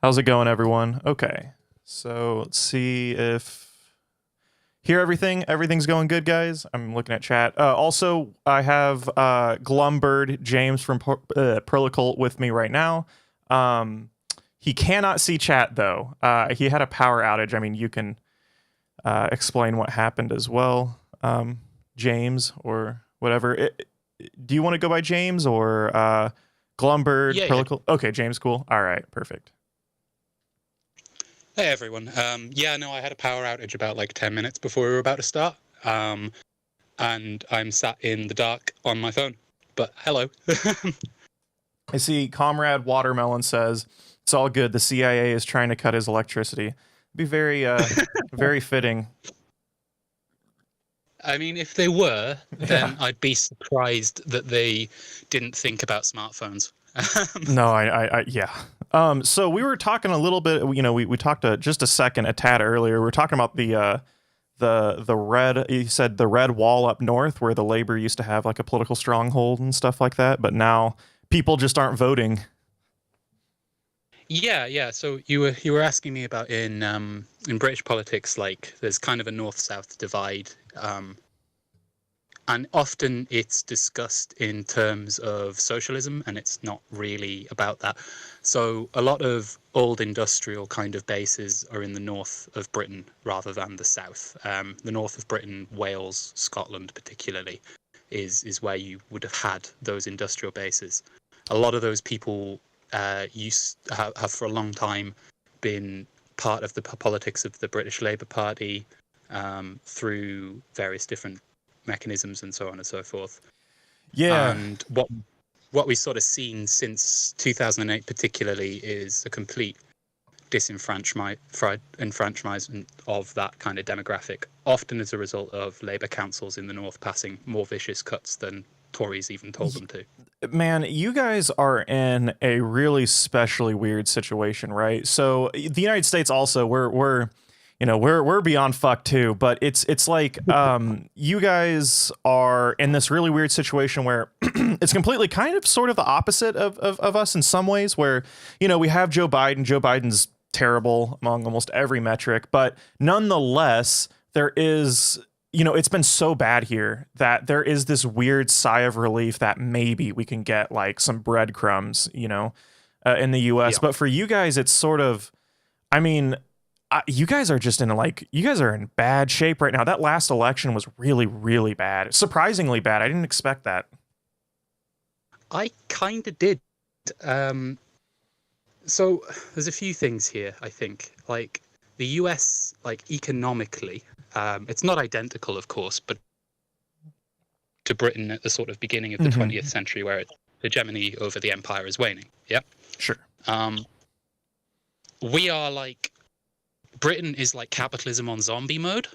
How's it going, everyone? Okay, so let's see if hear everything. Everything's going good, guys. I'm looking at chat. Also, I have Glumbird James from Prolekult with me right now. He cannot see chat though. He had a power outage. I mean, you can explain what happened as well, James or whatever. Do you want to go by James or Glumbird Yeah, yeah. Prolekult? Okay, James, cool. All right, perfect. Hey everyone. Yeah, no, I had a power outage about like 10 minutes before we were about to start. And I'm sat in the dark on my phone. But hello. I see Comrade Watermelon says, it's all good. The CIA is trying to cut his electricity. Be very, very fitting. I mean, if they were, then Yeah. I'd be surprised that they didn't think about smartphones. No, yeah. So we were talking a little bit, we talked just a tad earlier. We were talking about the red, you said the red wall up north where the labor used to have like a political stronghold and stuff like that. But now people just aren't voting. Yeah. So you were asking me about in British politics, like there's kind of a north-south divide. And often it's discussed in terms of socialism, and it's not really about that. So a lot of old industrial kind of bases are in the north of Britain rather than the south. The north of Britain, Wales, Scotland particularly, is where you would have had those industrial bases. A lot of those people have for a long time been part of the politics of the British Labour Party through various different mechanisms and so on and so forth. Yeah. And what we've sort of seen since 2008 particularly is a complete disenfranchisement of that kind of demographic, often as a result of Labour councils in the north passing more vicious cuts than Tories even told them to. Man, you guys are in a really specially weird situation, right? So the United States also, we're beyond fucked too, but it's like you guys are in this really weird situation where it's completely kind of sort of the opposite of us in some ways, where we have Joe Biden. Joe Biden's terrible among almost every metric, but nonetheless there is, it's been so bad here that there is this weird sigh of relief that maybe we can get like some breadcrumbs, in the US. Yeah. But for you guys, it's sort of, I mean, you guys are just you guys are in bad shape right now. That last election was really, really bad. Surprisingly bad. I didn't expect that. I kind of did. So there's a few things here, I think. Like the US, like economically, it's not identical, of course, but to Britain at the sort of beginning of the 20th century, where hegemony over the empire is waning. Yeah. Sure. We are like, Britain is like capitalism on zombie mode.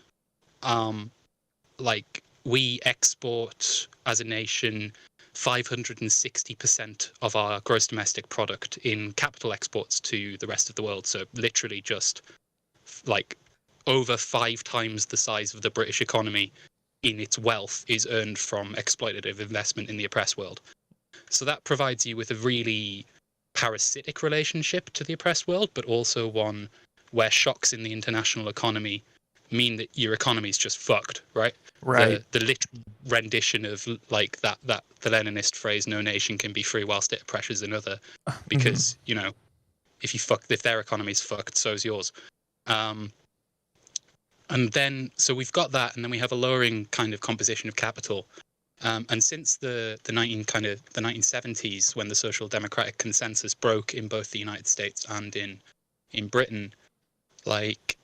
Like we export as a nation 560% of our gross domestic product in capital exports to the rest of the world. So literally just like over 5 times the size of the British economy in its wealth is earned from exploitative investment in the oppressed world. So that provides you with a really parasitic relationship to the oppressed world, but also one where shocks in the international economy mean that your economy is just fucked, right? Right. The literal rendition of like that the Leninist phrase, "No nation can be free whilst it oppresses another," because if their economy's fucked, so's yours. And then so we've got that, and then we have a lowering kind of composition of capital. And since the 1970s, when the social democratic consensus broke in both the United States and in Britain, like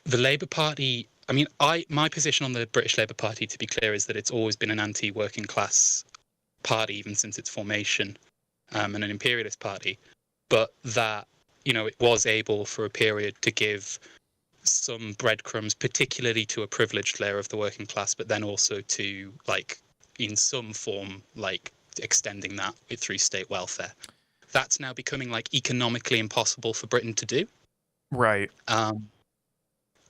the Labour Party, I mean, my position on the British Labour Party, to be clear, is that it's always been an anti-working class party, even since its formation, and an imperialist party, but that, it was able for a period to give some breadcrumbs, particularly to a privileged layer of the working class, but then also to, like, in some form, like, extending that through state welfare. That's now becoming, like, economically impossible for Britain to do. Right.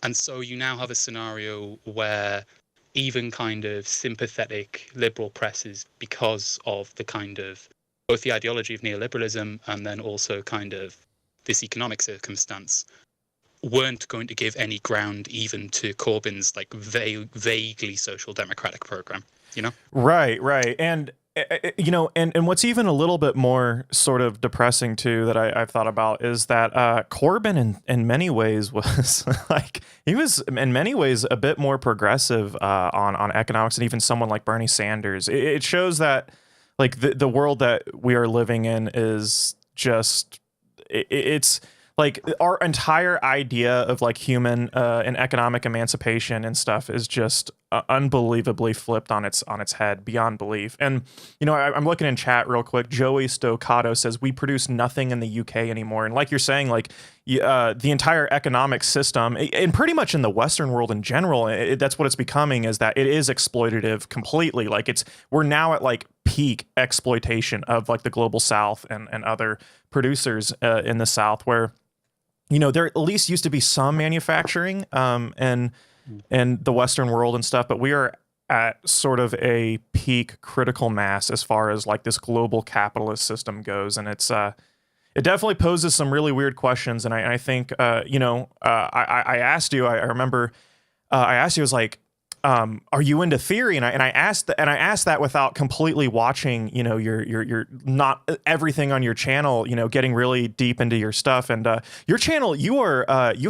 And so you now have a scenario where even kind of sympathetic liberal presses, because of the kind of both the ideology of neoliberalism and then also kind of this economic circumstance weren't going to give any ground even to Corbyn's like vaguely social democratic program, you know? Right. And you know, and what's even a little bit more sort of depressing too that I've thought about is that Corbyn in many ways was like he was in many ways a bit more progressive on economics than even someone like Bernie Sanders. It shows that like the world that we are living in is just it's like our entire idea of like human and economic emancipation and stuff is just unbelievably flipped on its head beyond belief. And you know, I'm looking in chat real quick. Joey Stoccato says we produce nothing in the UK anymore, and like you're saying, like the entire economic system, and pretty much in the Western world in general, that's what it's becoming, is that it is exploitative completely. Like we're now at like peak exploitation of like the global South and other producers in the South, where you know, there at least used to be some manufacturing and the Western world and stuff, but we are at sort of a peak critical mass as far as like this global capitalist system goes. And it's it definitely poses some really weird questions. And I think, you know, I asked you, I remember I asked you, I was like, are you into theory? And I asked that without completely watching, you know, your not everything on your channel, you know, getting really deep into your stuff. And your channel, you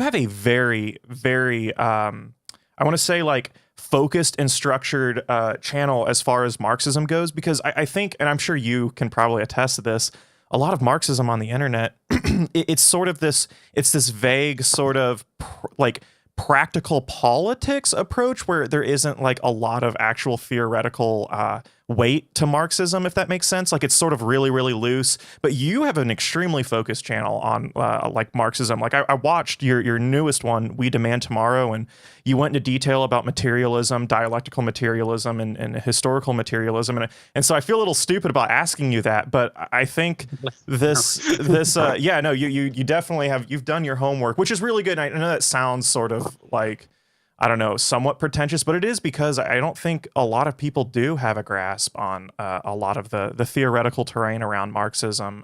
have a very, very, I want to say like focused and structured channel as far as Marxism goes, because I think, and I'm sure you can probably attest to this, a lot of Marxism on the internet, it's sort of this vague sort of like practical politics approach where there isn't like a lot of actual theoretical weight to Marxism, if that makes sense. Like it's sort of really, really loose, but you have an extremely focused channel on like Marxism. Like I watched your newest one, We Demand Tomorrow, and you went into detail about materialism, dialectical materialism, and historical materialism. And so I feel a little stupid about asking you that, but I think yeah, no, you definitely you've done your homework, which is really good. I know that sounds sort of like, I don't know, somewhat pretentious, but it is because I don't think a lot of people do have a grasp on a lot of the theoretical terrain around Marxism.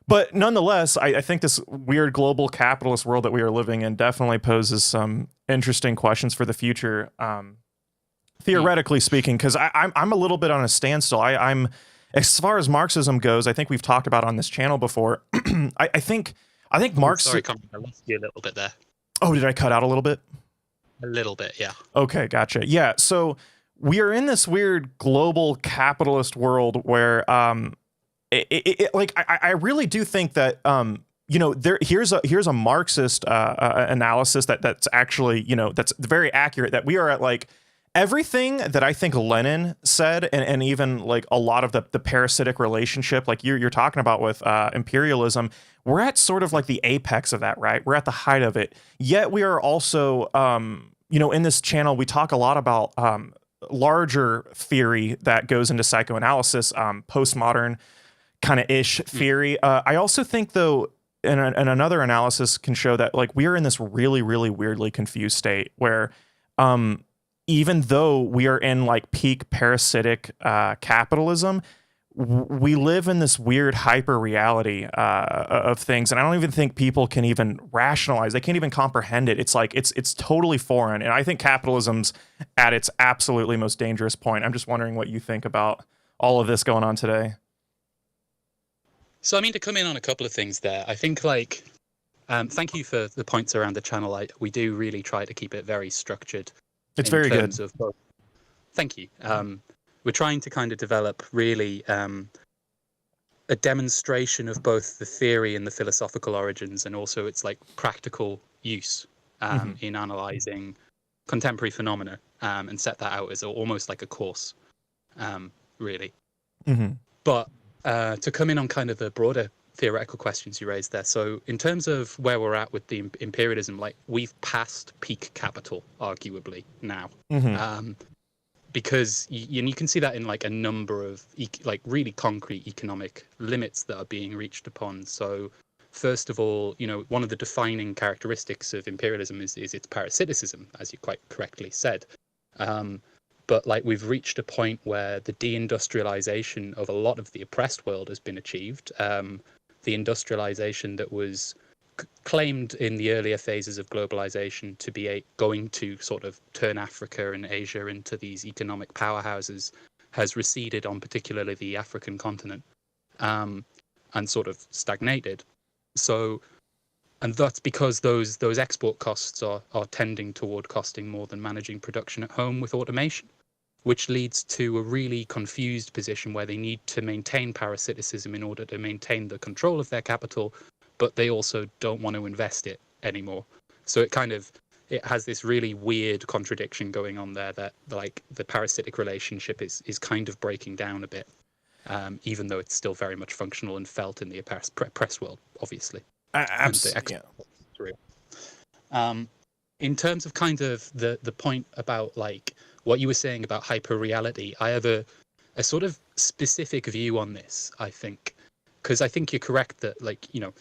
But nonetheless, I think this weird global capitalist world that we are living in definitely poses some interesting questions for the future, theoretically speaking, because I'm a little bit on a standstill. I'm as far as Marxism goes, I think we've talked about on this channel before. I think Marx. Sorry, I lost you a little bit there. Oh, did I cut out a little bit? A little bit, yeah. Okay, gotcha. Yeah, so we are in this weird global capitalist world where, like, I really do think that, you know, here's a Marxist analysis that's actually, you know, that's very accurate. That we are at like everything that I think Lenin said, and even like a lot of the parasitic relationship, like you're talking about with imperialism. We're at sort of like the apex of that, right? We're at the height of it. Yet we are also, you know, in this channel, we talk a lot about larger theory that goes into psychoanalysis, postmodern kind of ish theory. I also think, though, and another analysis can show that like we are in this really, really weirdly confused state where even though we are in like peak parasitic capitalism, we live in this weird hyper reality of things, and I don't even think people can even rationalize. They can't even comprehend it. It's like it's totally foreign, and I think capitalism's at its absolutely most dangerous point. I'm just wondering what you think about all of this going on today. So, I mean, to come in on a couple of things there, I think like, thank you for the points around the channel. We do really try to keep it very structured. It's very good. Thank you. We're trying to kind of develop really a demonstration of both the theory and the philosophical origins, and also its like practical use in analyzing contemporary phenomena, and set that out as almost like a course, really. But to come in on kind of the broader theoretical questions you raised there. So in terms of where we're at with the imperialism, like we've passed peak capital, arguably now. Because you can see that in like a number of like really concrete economic limits that are being reached upon. So first of all, you know, one of the defining characteristics of imperialism is its parasiticism, as you quite correctly said. But like we've reached a point where the deindustrialization of a lot of the oppressed world has been achieved. the industrialization that was claimed in the earlier phases of globalization to be going to sort of turn Africa and Asia into these economic powerhouses has receded on particularly the African continent, and sort of stagnated. So, and that's because those export costs are tending toward costing more than managing production at home with automation, which leads to a really confused position where they need to maintain parasiticism in order to maintain the control of their capital, but they also don't want to invest it anymore. So it has this really weird contradiction going on there, that like the parasitic relationship is kind of breaking down a bit, even though it's still very much functional and felt in the oppressed world, obviously. Absolutely. In terms of kind of the point about like what you were saying about hyperreality, I have a sort of specific view on this, I think, because I think you're correct that, like, you know,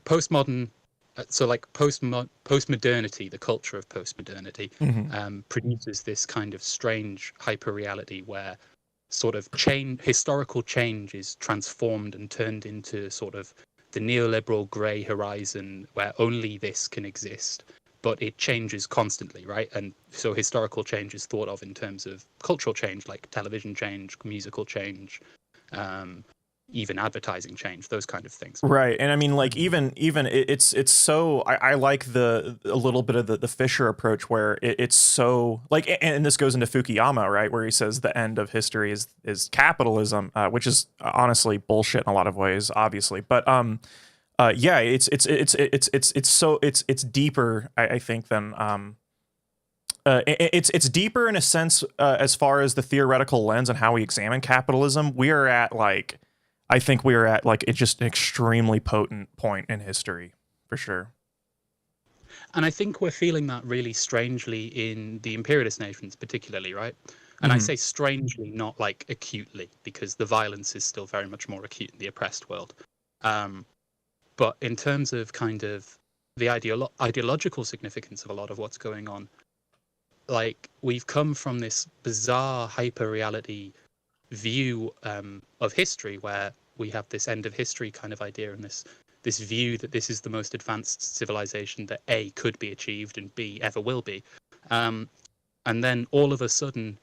postmodernity, the culture of postmodernity, produces this kind of strange hyperreality where sort of historical change is transformed and turned into sort of the neoliberal grey horizon where only this can exist, but it changes constantly, right? And so historical change is thought of in terms of cultural change, like television change, musical change, even advertising change, those kind of things. Right. And I mean, like, even it's so, I like a little bit of the Fisher approach where it's so like, and this goes into Fukuyama, right, where he says the end of history is capitalism, which is honestly bullshit in a lot of ways, obviously. But yeah, it's deeper, I think, than it's deeper in a sense, as far as the theoretical lens and how we examine capitalism. I think we are at like it's just an extremely potent point in history, for sure. And I think we're feeling that really strangely in the imperialist nations, particularly, right? And I say strangely, not like acutely, because the violence is still very much more acute in the oppressed world. But in terms of kind of the ideological significance of a lot of what's going on, like we've come from this bizarre hyper-reality view of history where we have this end of history kind of idea and this view that this is the most advanced civilization that A, could be achieved and B, ever will be. And then all of a sudden,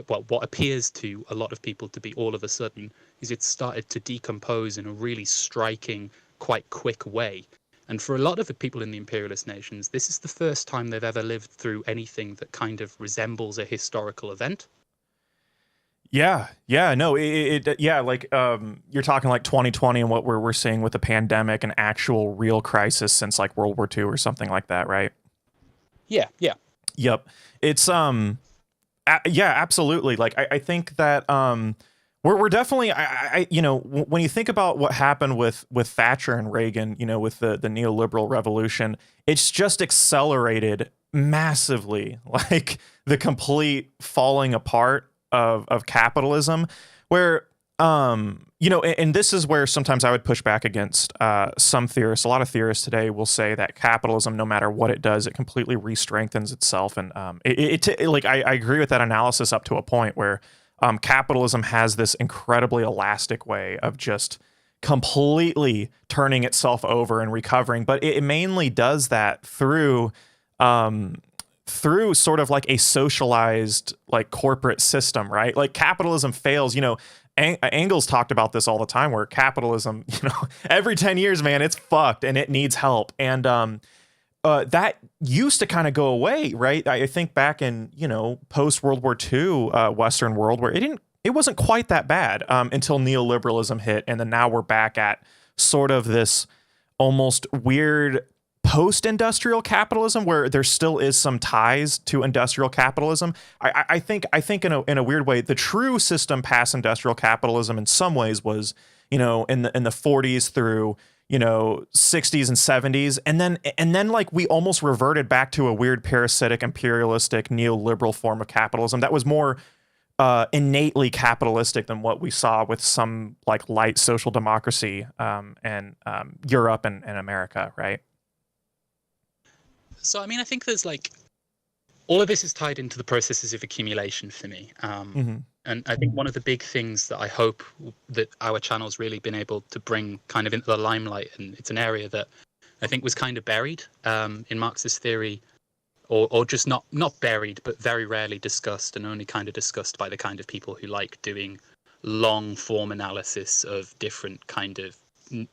what appears to a lot of people to be all of a sudden is it's started to decompose in a really striking, quite quick way. And for a lot of the people in the imperialist nations, this is the first time they've ever lived through anything that kind of resembles a historical event. Yeah, no, like you're talking like 2020 and what we're seeing with the pandemic, an actual real crisis since like World War II or something like that, right? Yeah. Yep. It's yeah, absolutely. Like I think that we're definitely you know, when you think about what happened with Thatcher and Reagan, you know, with the neoliberal revolution, it's just accelerated massively, like the complete falling apart of capitalism, where you know, and this is where sometimes I would push back against some theorists. A lot of theorists today will say that capitalism, no matter what it does, it completely re-strengthens itself, and like I agree with that analysis up to a point where capitalism has this incredibly elastic way of just completely turning itself over and recovering, but it mainly does that through sort of like a socialized like corporate system, right? Like capitalism fails, you know, Engels talked about this all the time, where capitalism, you know, every 10 years, man, it's fucked and it needs help. And that used to kind of go away, right? I think back in, you know, post World War II Western world, where it wasn't quite that bad until neoliberalism hit. And then now we're back at sort of this almost weird post-industrial capitalism where there still is some ties to industrial capitalism. I think in a weird way, the true system past industrial capitalism in some ways was, you know, in the 40s through, you know, 60s and 70s, and then like we almost reverted back to a weird parasitic imperialistic neoliberal form of capitalism that was more innately capitalistic than what we saw with some like light social democracy and Europe and America, right? So, I mean, I think there's like all of this is tied into the processes of accumulation for me. And I think one of the big things that I hope that our channel's really been able to bring kind of into the limelight, and it's an area that I think was kind of buried in Marxist theory, or just not buried, but very rarely discussed, and only kind of discussed by the kind of people who like doing long form analysis of different kind of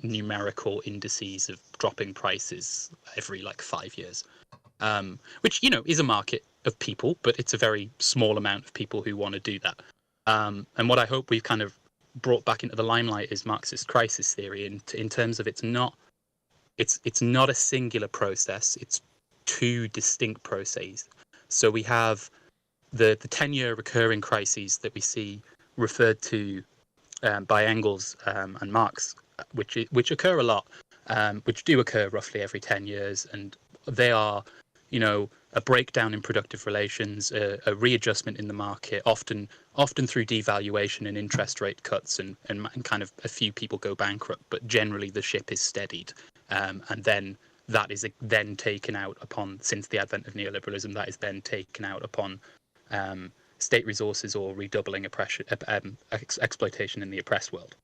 numerical indices of dropping prices every like 5 years, which, you know, is a market of people, but it's a very small amount of people who want to do that. And what I hope we've kind of brought back into the limelight is Marxist crisis theory, in terms of it's not a singular process, it's two distinct processes. So we have the 10-year recurring crises that we see referred to by Engels and Marx, which occur a lot, which do occur roughly every 10 years, and they are, you know, a breakdown in productive relations, a readjustment in the market, often through devaluation and interest rate cuts, and kind of a few people go bankrupt, but generally the ship is steadied, and then that is then taken out upon, since the advent of neoliberalism, that is then taken out upon state resources or redoubling exploitation in the oppressed world.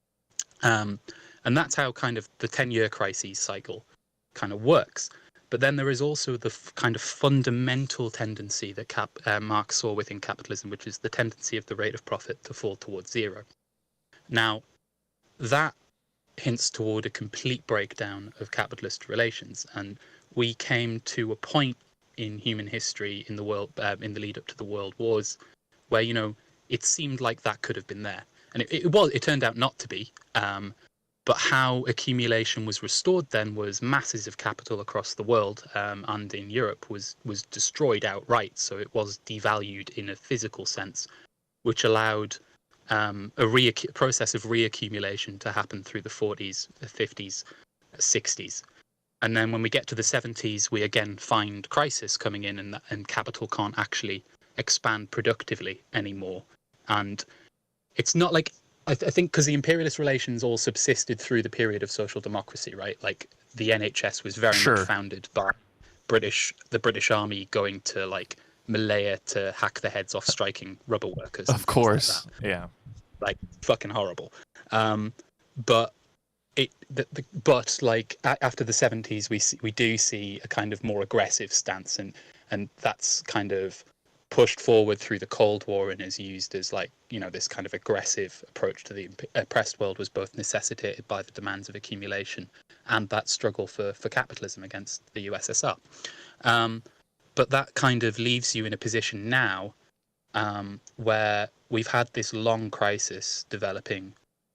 And that's how kind of the 10-year crises cycle kind of works. But then there is also the kind of fundamental tendency that Marx saw within capitalism, which is the tendency of the rate of profit to fall towards zero. Now, that hints toward a complete breakdown of capitalist relations, and we came to a point in human history in the world, in the lead up to the world wars, where, you know, it seemed like that could have been there, and it turned out not to be. But how accumulation was restored then was masses of capital across the world, and in Europe was destroyed outright. So it was devalued in a physical sense, which allowed a process of reaccumulation to happen through the 40s, 50s, 60s. And then when we get to the 70s, we again find crisis coming in, and capital can't actually expand productively anymore. And it's not like, I think because the imperialist relations all subsisted through the period of social democracy, right? Like the NHS was very much founded by the British Army going to like Malaya to hack the heads off striking rubber workers. Of course, like that. Yeah. Like fucking horrible. But like after the 70s, we do see a kind of more aggressive stance, and that's kind of pushed forward through the Cold War and is used as, like, you know, this kind of aggressive approach to the oppressed world was both necessitated by the demands of accumulation and that struggle for capitalism against the USSR. But that kind of leaves you in a position now where we've had this long crisis developing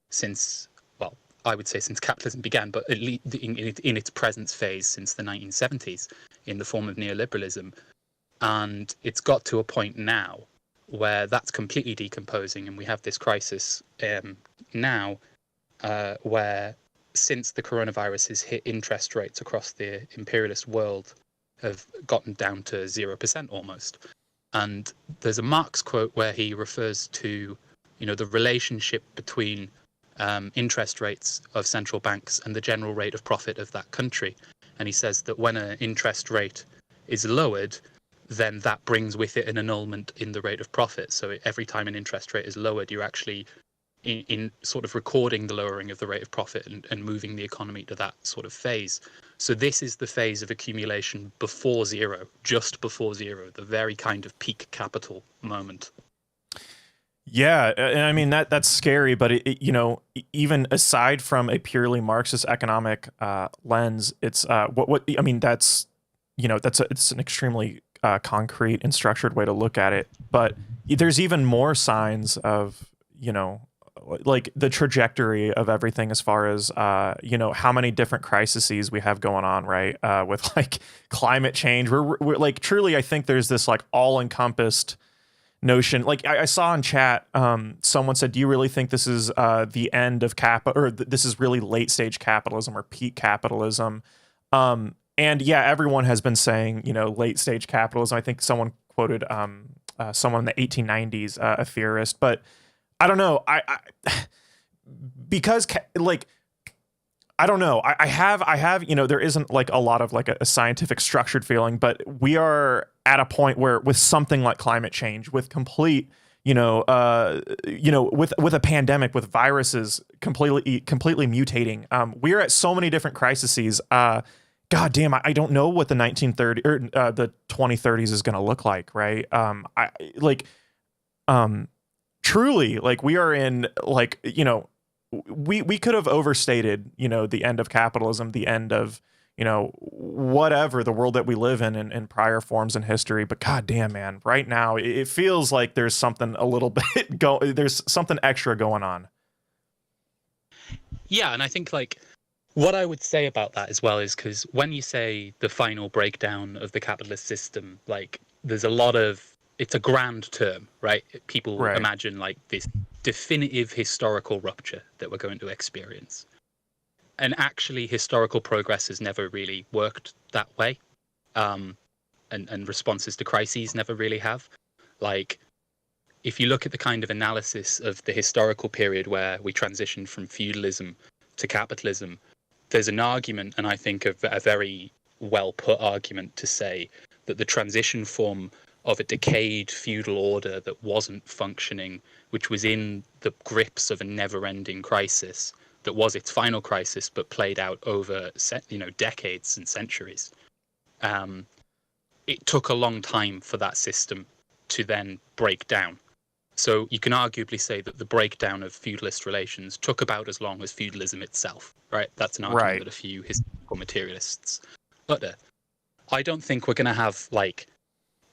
since, well, I would say since capitalism began, but at least in its presence phase since the 1970s in the form of neoliberalism. And it's got to a point now where that's completely decomposing, and we have this crisis now where, since the coronavirus has hit, interest rates across the imperialist world have gotten down to 0% almost. And there's a Marx quote where he refers to, you know, the relationship between interest rates of central banks and the general rate of profit of that country. And he says that when an interest rate is lowered, then that brings with it an annulment in the rate of profit. So every time an interest rate is lowered, you're actually in sort of recording the lowering of the rate of profit and moving the economy to that sort of phase. So this is the phase of accumulation before zero, just before zero, the very kind of peak capital moment. Yeah, and I mean that's scary, but it, you know, even aside from a purely Marxist economic lens, it's what I mean, that's, you know, it's an extremely concrete and structured way to look at it. But there's even more signs of, you know, like the trajectory of everything as far as, you know, how many different crises we have going on, right? With like climate change, we're like, truly, I think there's this like all-encompassed notion. Like I saw in chat, someone said, do you really think this is the end of this is really late stage capitalism or peak capitalism? And yeah, everyone has been saying, you know, late stage capitalism. I think someone quoted someone in the 1890s, a theorist, but I don't know. Because like, I don't know. I have, you know, there isn't like a lot of like a scientific structured feeling, but we are at a point where with something like climate change, with complete, with a pandemic, with viruses completely mutating. We're at so many different crises. God damn, I don't know what the 1930 or the 2030s is going to look like, right? Truly, like we are in like, we could have overstated, the end of capitalism, the end of, whatever the world that we live in prior forms in history. But God damn, man, right now it feels like there's something a little bit there's something extra going on. Yeah, and I think like what I would say about that as well is because when you say the final breakdown of the capitalist system, like there's a lot of, it's a grand term, right? People Right. imagine like this definitive historical rupture that we're going to experience. And actually, historical progress has never really worked that way. And responses to crises never really have. Like, if you look at the kind of analysis of the historical period where we transitioned from feudalism to capitalism, there's an argument, and I think a very well put argument, to say that the transition from of a decayed feudal order that wasn't functioning, which was in the grips of a never-ending crisis, that was its final crisis, but played out over decades and centuries. It took a long time for that system to then break down. So you can arguably say that the breakdown of feudalist relations took about as long as feudalism itself, right? That's an argument that a few historical materialists utter. I don't think we're going to have like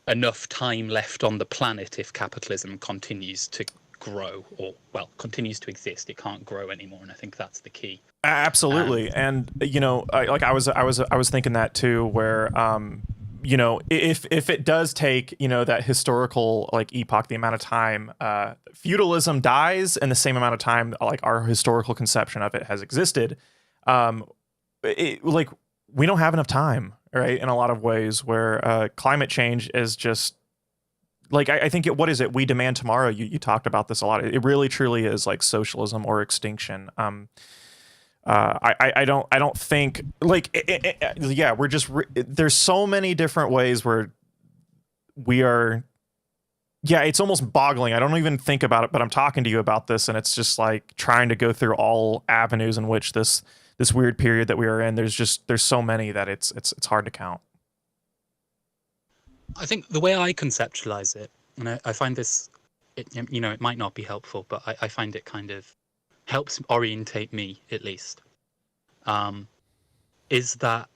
enough time left on the planet if capitalism continues to grow, or continues to exist. It can't grow anymore, and I think that's the key. Absolutely. And I was thinking that too, where if it does take, that historical like epoch, the amount of time feudalism dies in the same amount of time like our historical conception of it has existed, we don't have enough time, right? In a lot of ways, where climate change is just like, I think what is it? We demand tomorrow. You talked about this a lot. It really truly is like socialism or extinction. I don't think like we're just there's so many different ways where we are. Yeah, it's almost boggling. I don't even think about it, but I'm talking to you about this, and it's just like trying to go through all avenues in which this weird period that we are in. There's so many that it's hard to count. I think the way I conceptualize it, and I find this, it might not be helpful, but I find it kind of helps orientate me, at least, is that,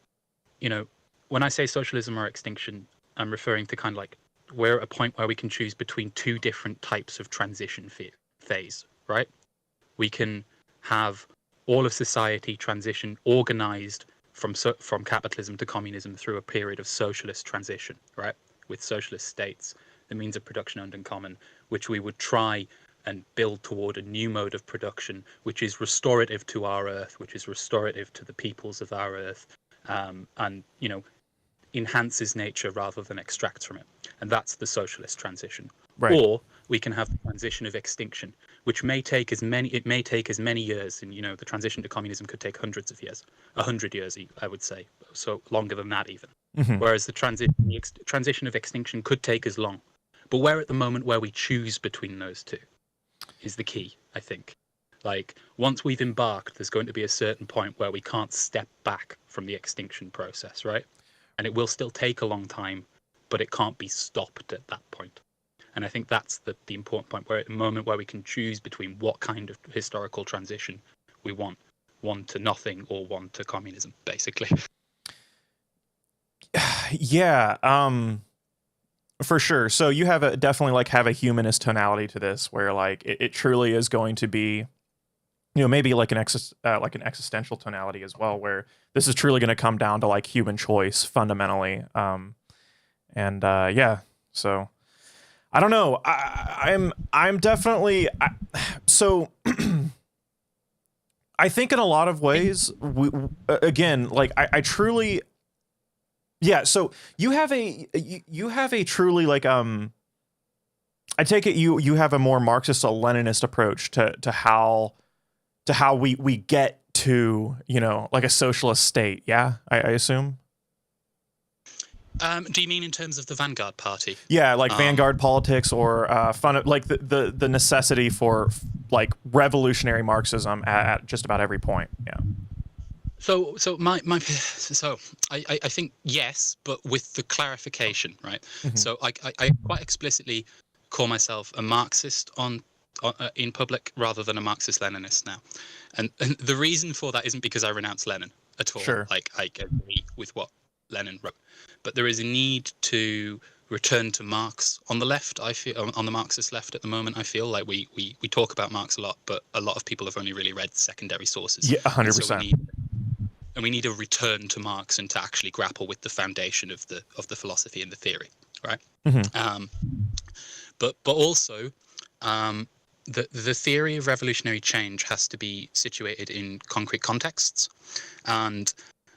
when I say socialism or extinction, I'm referring to kind of like we're at a point where we can choose between two different types of transition phase, right? We can have all of society transition organized from capitalism to communism through a period of socialist transition, right? With socialist states, the means of production owned in common, which we would try and build toward a new mode of production, which is restorative to our earth, which is restorative to the peoples of our earth, and enhances nature rather than extracts from it. And that's the socialist transition. Right. Or we can have the transition of extinction, which may take as many years, and the transition to communism could take hundreds of years, 100 years, I would say, so longer than that even. Mm-hmm. Whereas the transition of extinction could take as long. But we're at the moment where we choose between those two is the key, I think. Like, once we've embarked, there's going to be a certain point where we can't step back from the extinction process, right? And it will still take a long time, but it can't be stopped at that point. And I think that's the important point. We're at a moment where we can choose between what kind of historical transition we want. One to nothing or one to communism, basically. Yeah, for sure. So you have definitely have a humanist tonality to this, where like it truly is going to be, maybe like an existential tonality as well, where this is truly going to come down to like human choice fundamentally. So I don't know. I'm definitely so. I think in a lot of ways, I truly. Yeah, so you have a truly like I take it you have a more Marxist or Leninist approach to how we get to like a socialist state. Yeah, I assume. Do you mean in terms of the Vanguard Party? Yeah, like vanguard politics, or like the necessity for like revolutionary Marxism at just about every point. Yeah. So I think yes, but with the clarification, right? Mm-hmm. So I quite explicitly call myself a Marxist in public rather than a Marxist-Leninist now, and the reason for that isn't because I renounce Lenin at all. Sure. Like, I agree with what Lenin wrote, but there is a need to return to Marx on the left. I feel on the Marxist left at the moment. I feel like we talk about Marx a lot, but a lot of people have only really read secondary sources. Yeah, 100%. And we need a return to Marx and to actually grapple with the foundation of the philosophy and the theory, right? Mm-hmm. But also, the theory of revolutionary change has to be situated in concrete contexts, and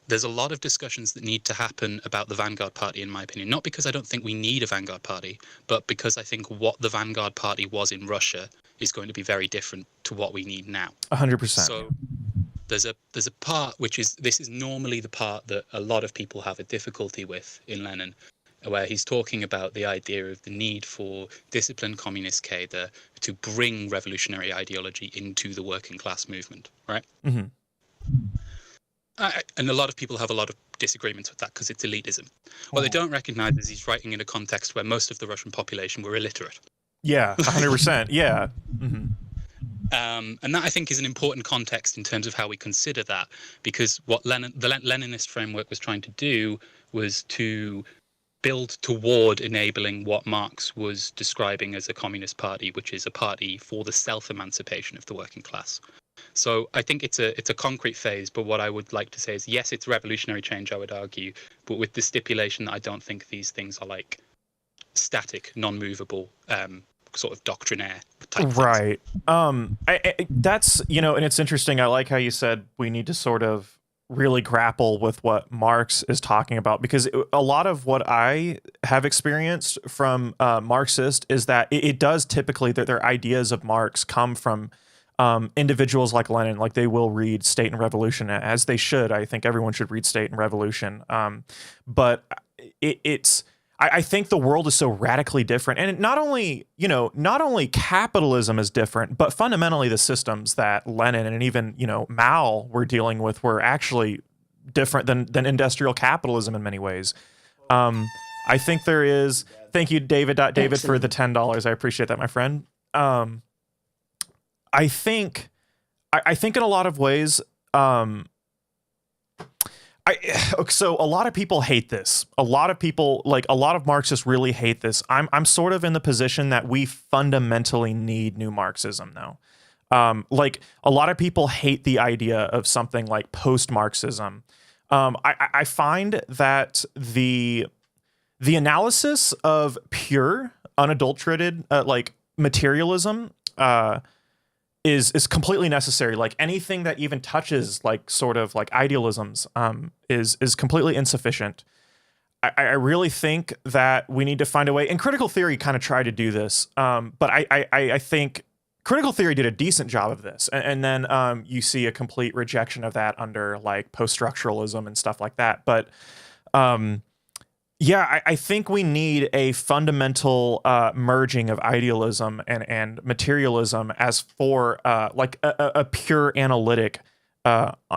there's a lot of discussions that need to happen about the Vanguard Party, in my opinion. Not because I don't think we need a Vanguard Party, but because I think what the Vanguard Party was in Russia is going to be very different to what we need now. 100%. So there's a part which is, this is normally the part that a lot of people have a difficulty with in Lenin, where he's talking about the idea of the need for disciplined communist cadre to bring revolutionary ideology into the working class movement, right? Mm-hmm. And a lot of people have a lot of disagreements with that because it's elitism. What they don't recognize is he's writing in a context where most of the Russian population were illiterate. Yeah, 100%. Yeah. Mm-hmm. And that, I think, is an important context in terms of how we consider that, because what the Leninist framework was trying to do was to build toward enabling what Marx was describing as a communist party, which is a party for the self-emancipation of the working class. So I think it's a concrete phase, but what I would like to say is, yes, it's revolutionary change, I would argue, but with the stipulation that I don't think these things are like static, non-movable, sort of doctrinaire type things. Right. That's, and it's interesting. I like how you said we need to sort of really grapple with what Marx is talking about, because a lot of what I have experienced from Marxist is that it does typically, that their ideas of Marx come from individuals like Lenin. Like, they will read State and Revolution, as they should. I think everyone should read State and Revolution. But I think the world is so radically different, and not only capitalism is different, but fundamentally the systems that Lenin and even Mao were dealing with were actually different than industrial capitalism in many ways. I think there is. Thank you, David for the $10. I appreciate that, my friend. I think in a lot of ways. So a lot of people hate this. A lot of people, like a lot of Marxists, really hate this. I'm sort of in the position that we fundamentally need new Marxism now. Like, a lot of people hate the idea of something like post-Marxism. I find that the analysis of pure, unadulterated, like materialism, is completely necessary. Like, anything that even touches like sort of like idealisms is completely insufficient. I really think that we need to find a way, and critical theory kind of tried to do this, but I think critical theory did a decent job of this, and then you see a complete rejection of that under like post-structuralism and stuff like that. But yeah, I think we need a fundamental merging of idealism and materialism as for like a pure analytic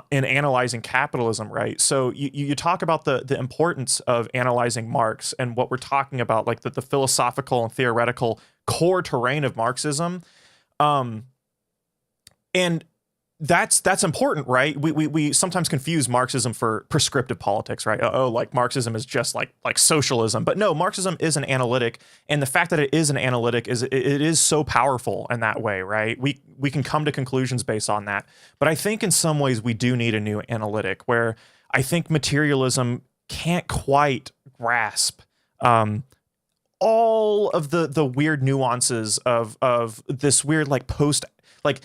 in analyzing capitalism, right? So you talk about the importance of analyzing Marx and what we're talking about, like the philosophical and theoretical core terrain of Marxism, and that's important, right? We sometimes confuse Marxism for prescriptive politics, right? Oh, like Marxism is just like socialism, but no, Marxism is an analytic, and the fact that it is an analytic it is so powerful in that way, right? We can come to conclusions based on that, but I think in some ways we do need a new analytic, where I think materialism can't quite grasp all of the weird nuances of this weird like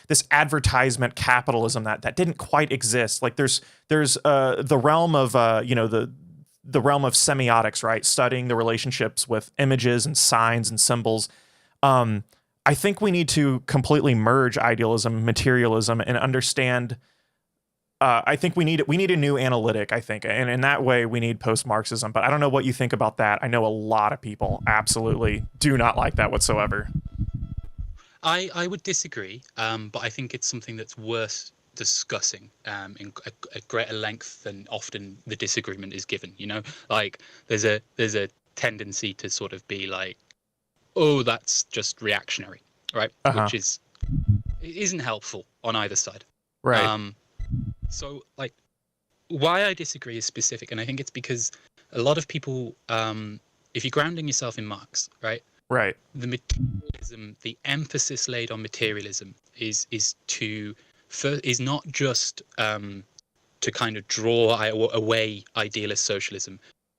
this advertisement capitalism that didn't quite exist. Like there's the realm of the realm of semiotics, right? Studying the relationships with images and signs and symbols. I think we need to completely merge idealism, materialism, and understand I think we need a new analytic, I think, and in that way we need post-Marxism. But I don't know what you think about that. I know a lot of people absolutely do not like that whatsoever. I would disagree, but I think it's something that's worth discussing in a greater length than often the disagreement is given. You know, like there's a tendency to sort of be like, oh, that's just reactionary, right? Uh-huh. Which is, it isn't helpful on either side. Right. So like, why I disagree is specific, and I think it's because a lot of people, if you're grounding yourself in Marx, right? Right. The materialism, the emphasis laid on materialism is not just to kind of draw away idealist socialism,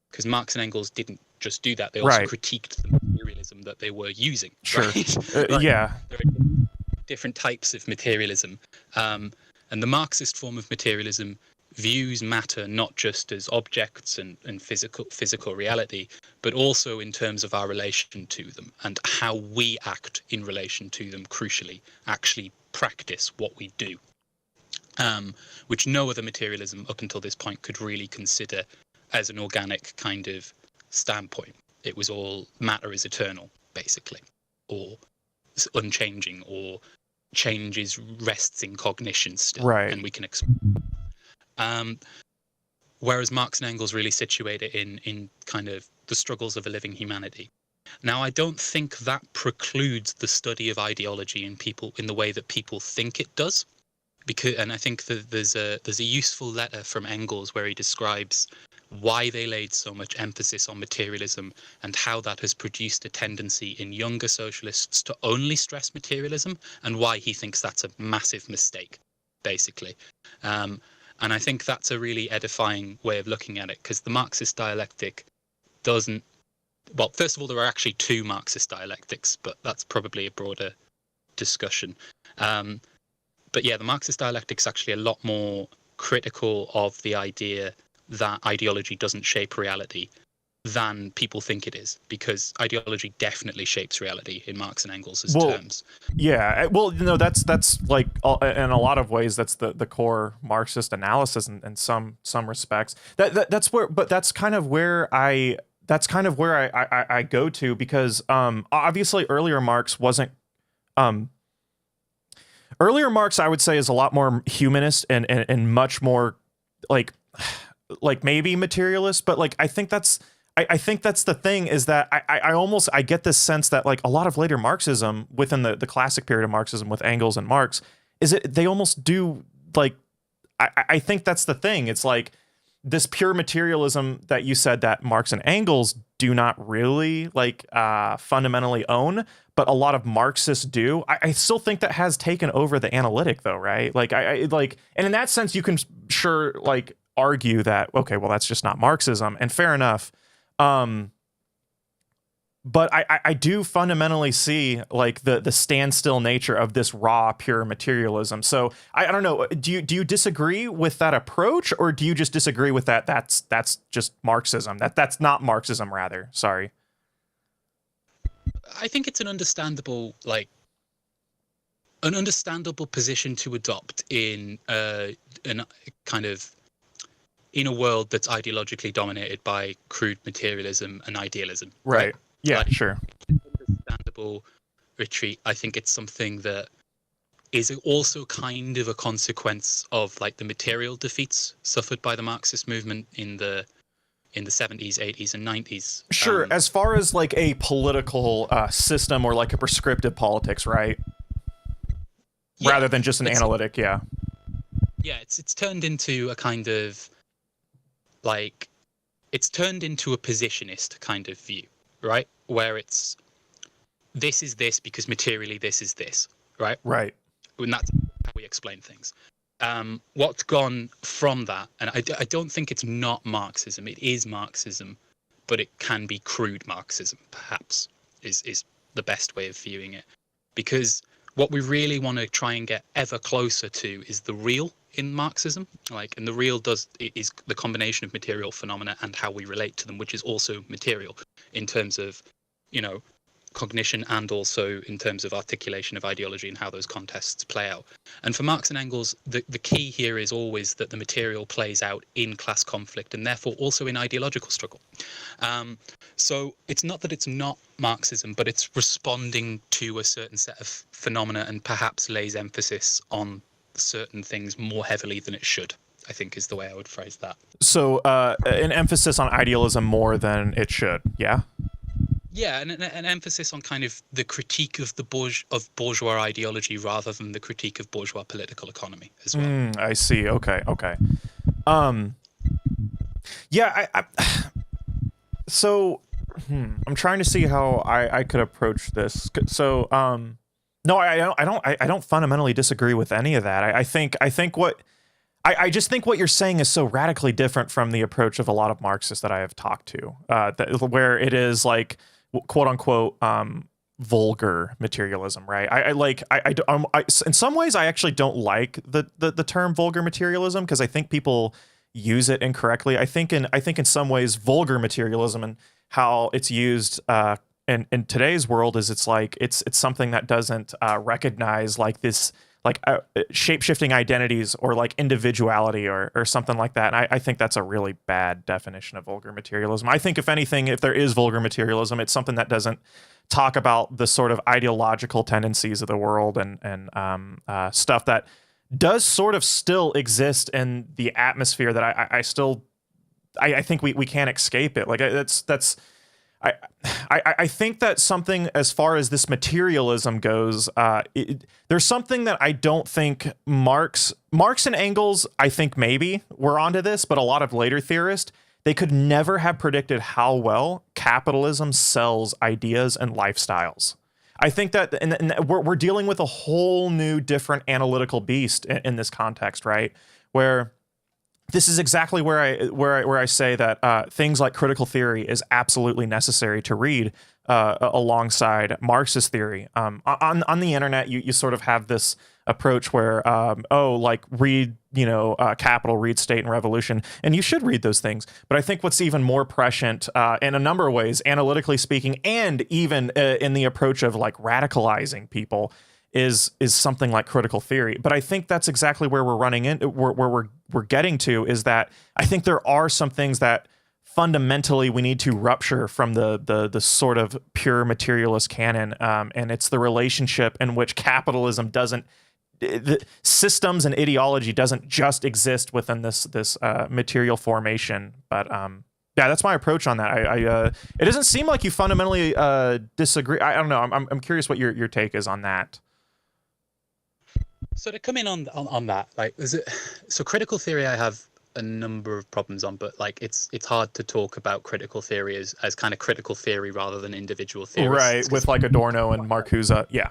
because Marx and Engels didn't just do that; they also Right. critiqued the materialism that they were using. Sure. Right? Like, Yeah. there are different types of materialism, and the Marxist form of materialism views matter not just as objects and physical reality, but also in terms of our relation to them and how we act in relation to them, crucially, actually practice what we do, which no other materialism up until this point could really consider as an organic kind of standpoint. It was all matter is eternal, basically, or unchanging, or changes rests in cognition still, Right. and we can whereas Marx and Engels really situate it in kind of the struggles of a living humanity. Now, I don't think that precludes the study of ideology in people in the way that people think it does, and I think that there's a useful letter from Engels where he describes why they laid so much emphasis on materialism and how that has produced a tendency in younger socialists to only stress materialism, and why he thinks that's a massive mistake, basically. And I think that's a really edifying way of looking at it, because the Marxist dialectic doesn't... Well, first of all, there are actually two Marxist dialectics, but that's probably a broader discussion. But yeah, the Marxist dialectic's actually a lot more critical of the idea that ideology doesn't shape reality than people think it is, because ideology definitely shapes reality in Marx and Engels' terms. Yeah, well, that's like in a lot of ways that's the core Marxist analysis in some respects. That's where, but that's kind of where I go to, because obviously earlier Marx wasn't earlier Marx, I would say, is a lot more humanist and much more like maybe materialist, but like I think that's the thing, is that I get this sense that like a lot of later Marxism within the classic period of Marxism with Engels and Marx they almost do like I think that's the thing. It's like this pure materialism that you said that Marx and Engels do not really like fundamentally own, but a lot of Marxists do. I still think that has taken over the analytic though, right? Like and in that sense you can sure like argue that, okay, well, that's just not Marxism, and fair enough. But I do fundamentally see like the standstill nature of this raw, pure materialism. So I don't know. Do you disagree with that approach, or do you just disagree with that? That's just Marxism. That's not Marxism, rather. Sorry. I think it's an understandable position to adopt in kind of in a world that's ideologically dominated by crude materialism and idealism. Right. Yeah, like, sure. Understandable retreat. I think it's something that is also kind of a consequence of like the material defeats suffered by the Marxist movement in the 70s, 80s, and 90s. Sure. As far as like a political system, or like a prescriptive politics, right? Yeah, rather than just an analytic. Yeah. Yeah, it's turned into a kind of like it's turned into a positionist kind of view, right? Where it's this is this because materially this is this, right? Right. And that's how we explain things. What's gone from that, and I don't think it's not Marxism. It is Marxism, but it can be crude Marxism, perhaps, is the best way of viewing it. Because what we really want to try and get ever closer to is the real in Marxism. And the real is the combination of material phenomena and how we relate to them, which is also material in terms of, cognition and also in terms of articulation of ideology and how those contests play out. And for Marx and Engels, the key here is always that the material plays out in class conflict and therefore also in ideological struggle. So it's not that it's not Marxism, but it's responding to a certain set of phenomena and perhaps lays emphasis on certain things more heavily than it should, I think is the way I would phrase that. So an emphasis on idealism more than it should, yeah? Yeah, and an emphasis on kind of the critique of the bourgeois ideology rather than the critique of bourgeois political economy as well. I see. Okay. Yeah, so I'm trying to see how I could approach this. So no, I don't fundamentally disagree with any of that. I just think what you're saying is so radically different from the approach of a lot of Marxists that I have talked to, where it is like, quote unquote, vulgar materialism, right? In some ways I actually don't like the term vulgar materialism because I think people use it incorrectly. I think in some ways vulgar materialism and how it's used in today's world is it's something that doesn't recognize like this shape-shifting identities or like individuality or something like that. And I think that's a really bad definition of vulgar materialism. I think if anything, if there is vulgar materialism, it's something that doesn't talk about the sort of ideological tendencies of the world and stuff that does sort of still exist in the atmosphere that I think we can't escape it. Like I think that something as far as this materialism goes, there's something that I don't think Marx and Engels, I think maybe were onto this, but a lot of later theorists, they could never have predicted how well capitalism sells ideas and lifestyles. I think that and we're dealing with a whole new different analytical beast in this context, right? Where this is exactly where I say that things like critical theory is absolutely necessary to read alongside Marxist theory. On the internet, you sort of have this approach where read Capital, read State and Revolution, and you should read those things. But I think what's even more prescient in a number of ways, analytically speaking, and even in the approach of like radicalizing people, is something like critical theory. But I think that's exactly where we're running in, where we're getting to, is that I think there are some things that fundamentally we need to rupture from the sort of pure materialist canon, and it's the relationship in which capitalism doesn't, the systems and ideology doesn't just exist within this material formation. But yeah, that's my approach on that. It doesn't seem like you fundamentally disagree. I don't know. I'm curious what your take is on that. So to come in on that, like, so critical theory, I have a number of problems on, but like it's hard to talk about critical theory as kind of critical theory rather than individual theorists. Right, with like Adorno and Marcuse, yeah.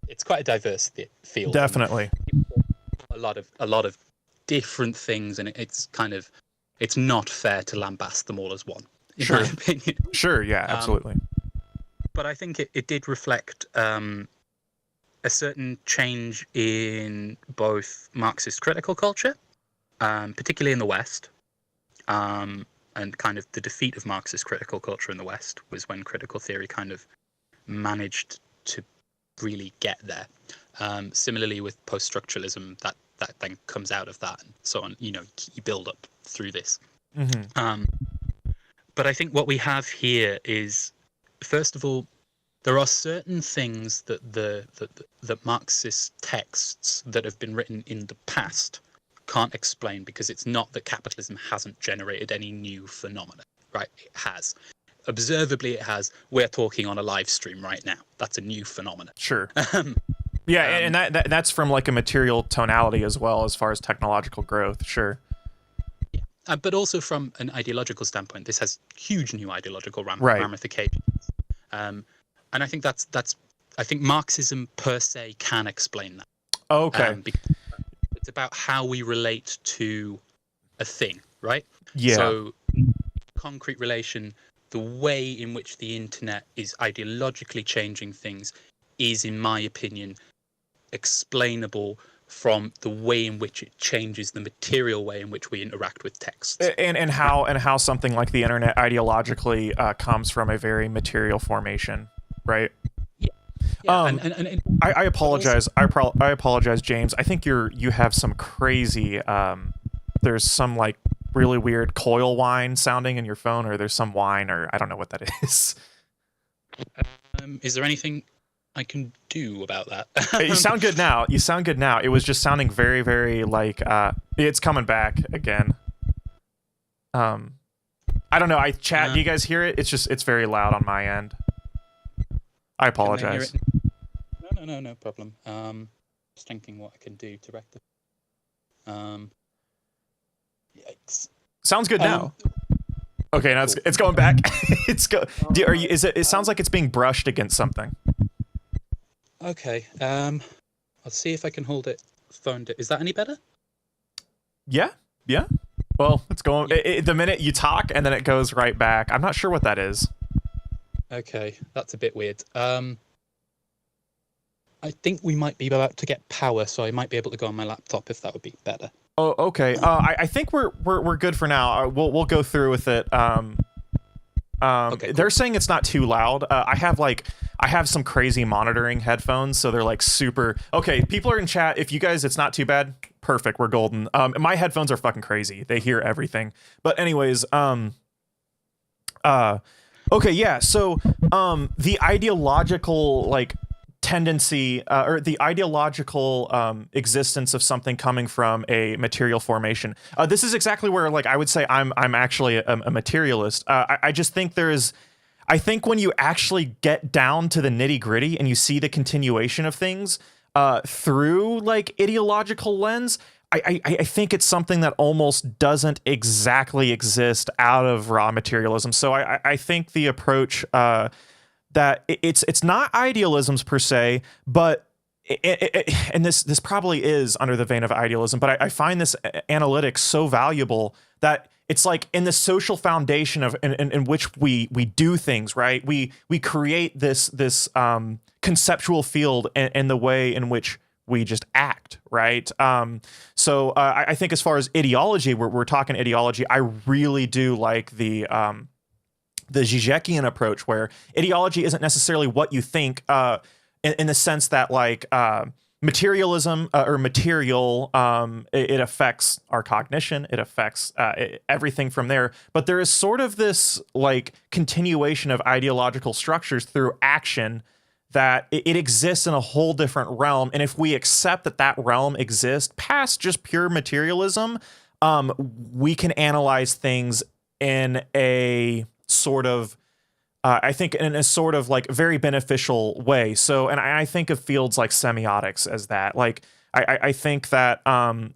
It's quite a diverse field. Definitely. A lot of different things, and it's not fair to lambast them all as one, in my opinion. Sure, yeah, absolutely. But I think it did reflect a certain change in both Marxist critical culture, particularly in the West, and kind of the defeat of Marxist critical culture in the West was when critical theory kind of managed to really get there. Similarly with post-structuralism, that then comes out of that and so on. You build up through this. Mm-hmm. But I think what we have here is, first of all, there are certain things that the Marxist texts that have been written in the past can't explain, because it's not that capitalism hasn't generated any new phenomena, right? It has. Observably, it has. We're talking on a live stream right now. That's a new phenomenon. Sure. Yeah, and that's from like a material tonality as well, as far as technological growth. Sure. Yeah, but also from an ideological standpoint, this has huge new ideological ramifications. And I think I think Marxism per se can explain that. Okay. It's about how we relate to a thing, right? Yeah. So, concrete relation, the way in which the internet is ideologically changing things is, in my opinion, explainable from the way in which it changes the material way in which we interact with texts. And how something like the internet ideologically comes from a very material formation. right? Yeah, yeah, I apologize. I apologize, James. I think you have some crazy. There's some like really weird coil whine sounding in your phone, or there's some whine, or I don't know what that is. Is there anything I can do about that? You sound good now. You sound good now. It was just sounding very, very like it's coming back again. I don't know. Do you guys hear it? It's very loud on my end. I apologize. No problem. Just thinking what I can do to rectify. Yikes. Sounds good now. Okay, now it's going back. It sounds like it's being brushed against something. Okay. I'll see if I can hold it phoned. Is that any better? Yeah. Well, it's going. The minute you talk, and then it goes right back. I'm not sure what that is. Okay, that's a bit weird. I think we might be about to get power, so I might be able to go on my laptop if that would be better. Oh, okay. I think we're good for now. We'll go through with it. Okay, cool. They're saying it's not too loud. I have some crazy monitoring headphones, so they're like super. Okay, people are in chat. If you guys, it's not too bad. Perfect. We're golden. My headphones are fucking crazy. They hear everything. But anyways, okay, yeah. So, the ideological like tendency or the ideological existence of something coming from a material formation. This is exactly where like I would say I'm actually a materialist. I just think I think when you actually get down to the nitty gritty and you see the continuation of things through like ideological lens, I think it's something that almost doesn't exactly exist out of raw materialism. So I think the approach that it's not idealisms per se, but and this probably is under the vein of idealism, but I find this analytics so valuable that it's like in the social foundation of in which we do things, right? We create this conceptual field in the way in which we just act, right? So I think as far as ideology, we're talking ideology. I really do like the Žižekian approach, where ideology isn't necessarily what you think, in the sense that like materialism or material, it affects our cognition, it affects everything from there. But there is sort of this like continuation of ideological structures through action that it exists in a whole different realm. And if we accept that realm exists past just pure materialism, we can analyze things in a sort of I think in a sort of like very beneficial way. So, and I think of fields like semiotics as that. Like, I think that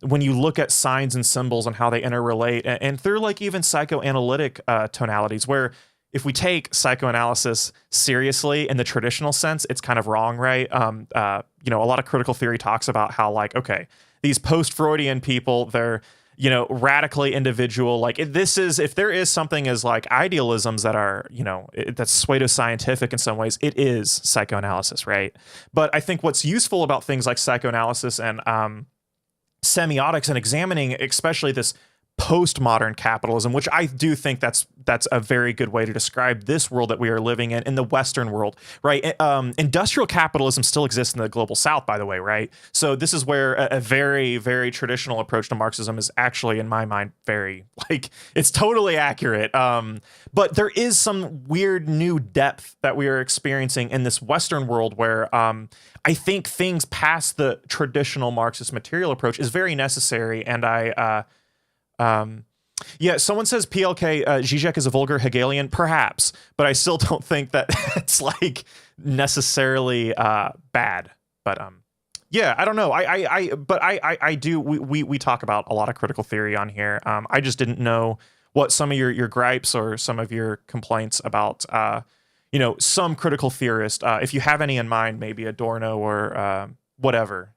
when you look at signs and symbols and how they interrelate, and through like even psychoanalytic tonalities, where if we take psychoanalysis seriously in the traditional sense, it's kind of wrong, right? A lot of critical theory talks about how like, okay, these post-Freudian people, they're radically individual. Like if there is something as like idealisms that are, that's pseudoscientific in some ways, it is psychoanalysis, right? But I think what's useful about things like psychoanalysis and semiotics and examining especially this postmodern capitalism, which I do think that's a very good way to describe this world that we are living in the Western world, right? Industrial capitalism still exists in the global South, by the way, right? So this is where a very, very traditional approach to Marxism is actually, in my mind, very, like, it's totally accurate. But there is some weird new depth that we are experiencing in this Western world where I think things past the traditional Marxist material approach is very necessary. And someone says PLK Zizek is a vulgar Hegelian, perhaps, but I still don't think that it's like necessarily bad. But I don't know. I do. We talk about a lot of critical theory on here. I just didn't know what some of your gripes or some of your complaints about some critical theorist. If you have any in mind, maybe Adorno or whatever.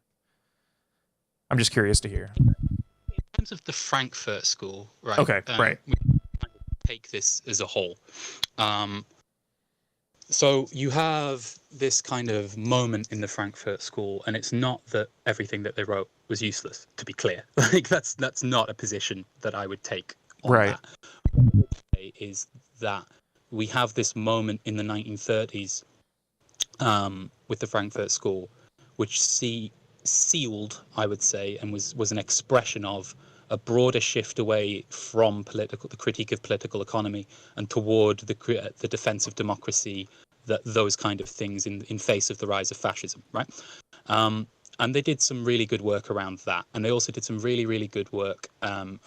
I'm just curious to hear. In terms of the Frankfurt School, right? Okay, right. We take this as a whole. So you have this kind of moment in the Frankfurt School, and it's not that everything that they wrote was useless, to be clear. Like that's not a position that I would take on right. that. What I would say is that we have this moment in the 1930s with the Frankfurt School, which sealed, I would say, and was an expression of a broader shift away from the critique of political economy and toward the defense of democracy, those kind of things in face of the rise of fascism, right? And they did some really good work around that, and they also did some really, really good work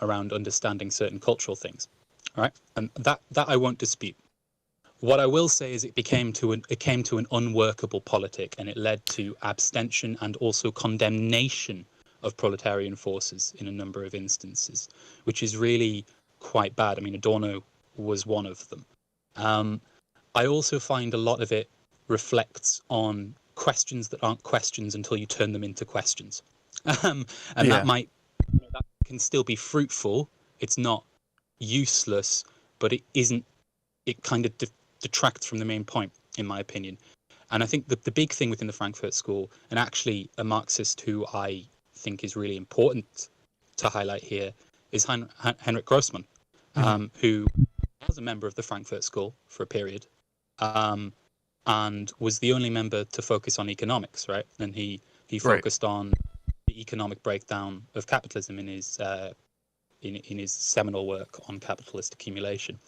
around understanding certain cultural things, right? And that I won't dispute. What I will say is it came to an unworkable politic, and it led to abstention and also condemnation of proletarian forces in a number of instances, which is really quite bad. I mean, Adorno was one of them. I also find a lot of it reflects on questions that aren't questions until you turn them into questions. And that can still be fruitful. It's not useless, but it kind of detracts from the main point, in my opinion. And I think the big thing within the Frankfurt School, and actually a Marxist who I think is really important to highlight here, is Henrik Grossman, who was a member of the Frankfurt School for a period, and was the only member to focus on economics, right? And he focused on the economic breakdown of capitalism in his seminal work on capitalist accumulation.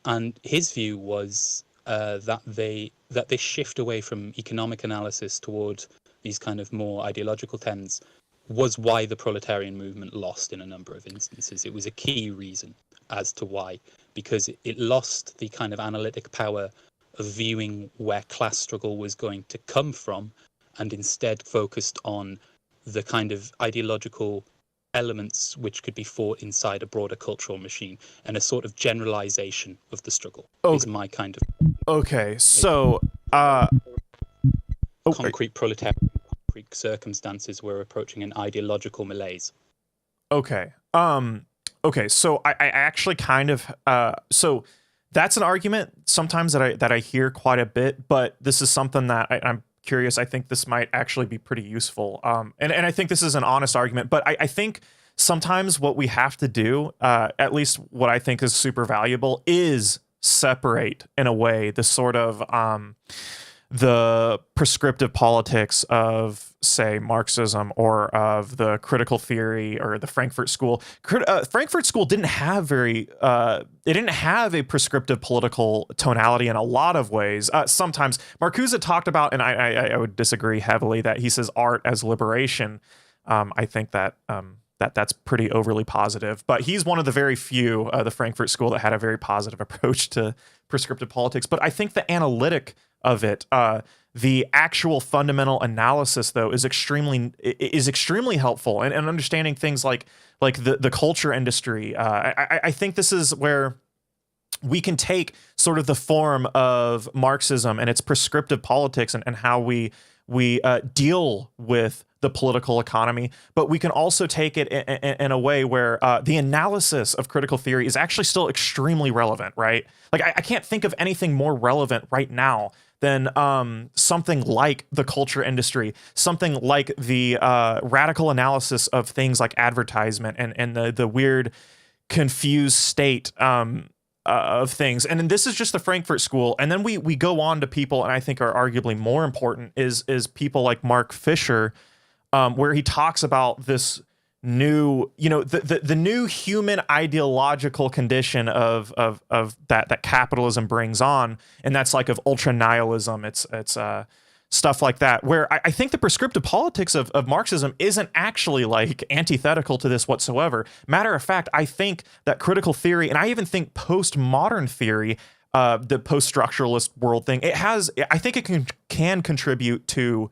And his view was that they shift away from economic analysis toward these kind of more ideological trends was why the proletarian movement lost in a number of instances. It was a key reason as to why, because it lost the kind of analytic power of viewing where class struggle was going to come from, and instead focused on the kind of ideological elements which could be fought inside a broader cultural machine, and a sort of generalization of the struggle is my kind of... Okay, so... concrete proletarian, concrete circumstances were approaching an ideological malaise. Okay. Okay, so I actually kind of... so that's an argument sometimes that I hear quite a bit, but this is something that I'm curious. I think this might actually be pretty useful. And I think this is an honest argument, but I think sometimes what we have to do, at least what I think is super valuable, is separate in a way the sort of the prescriptive politics of, say, Marxism, or of the critical theory or the Frankfurt School. Frankfurt School didn't have it didn't have a prescriptive political tonality in a lot of ways. Sometimes Marcuse talked about, and I would disagree heavily, that he says art as liberation. I think that that's pretty overly positive, but he's one of the very few, the Frankfurt School, that had a very positive approach to prescriptive politics. But I think the analytic of it, the actual fundamental analysis, though, is extremely helpful, and understanding things like the culture industry. I think this is where we can take sort of the form of Marxism and its prescriptive politics and how we deal with the political economy, but we can also take it in a way where the analysis of critical theory is actually still extremely relevant, right? Like I can't think of anything more relevant right now than something like the culture industry, something like the radical analysis of things like advertisement and the weird, confused state of things. And then this is just the Frankfurt School. And then we go on to people, and I think are arguably more important, is people like Mark Fisher, where he talks about this new, the new human ideological condition of that capitalism brings on, and that's like of ultra nihilism. It's stuff like that, where I think the prescriptive politics of Marxism isn't actually like antithetical to this whatsoever. Matter of fact, I think that critical theory, and I even think postmodern theory, the post-structuralist world thing, I think it can contribute to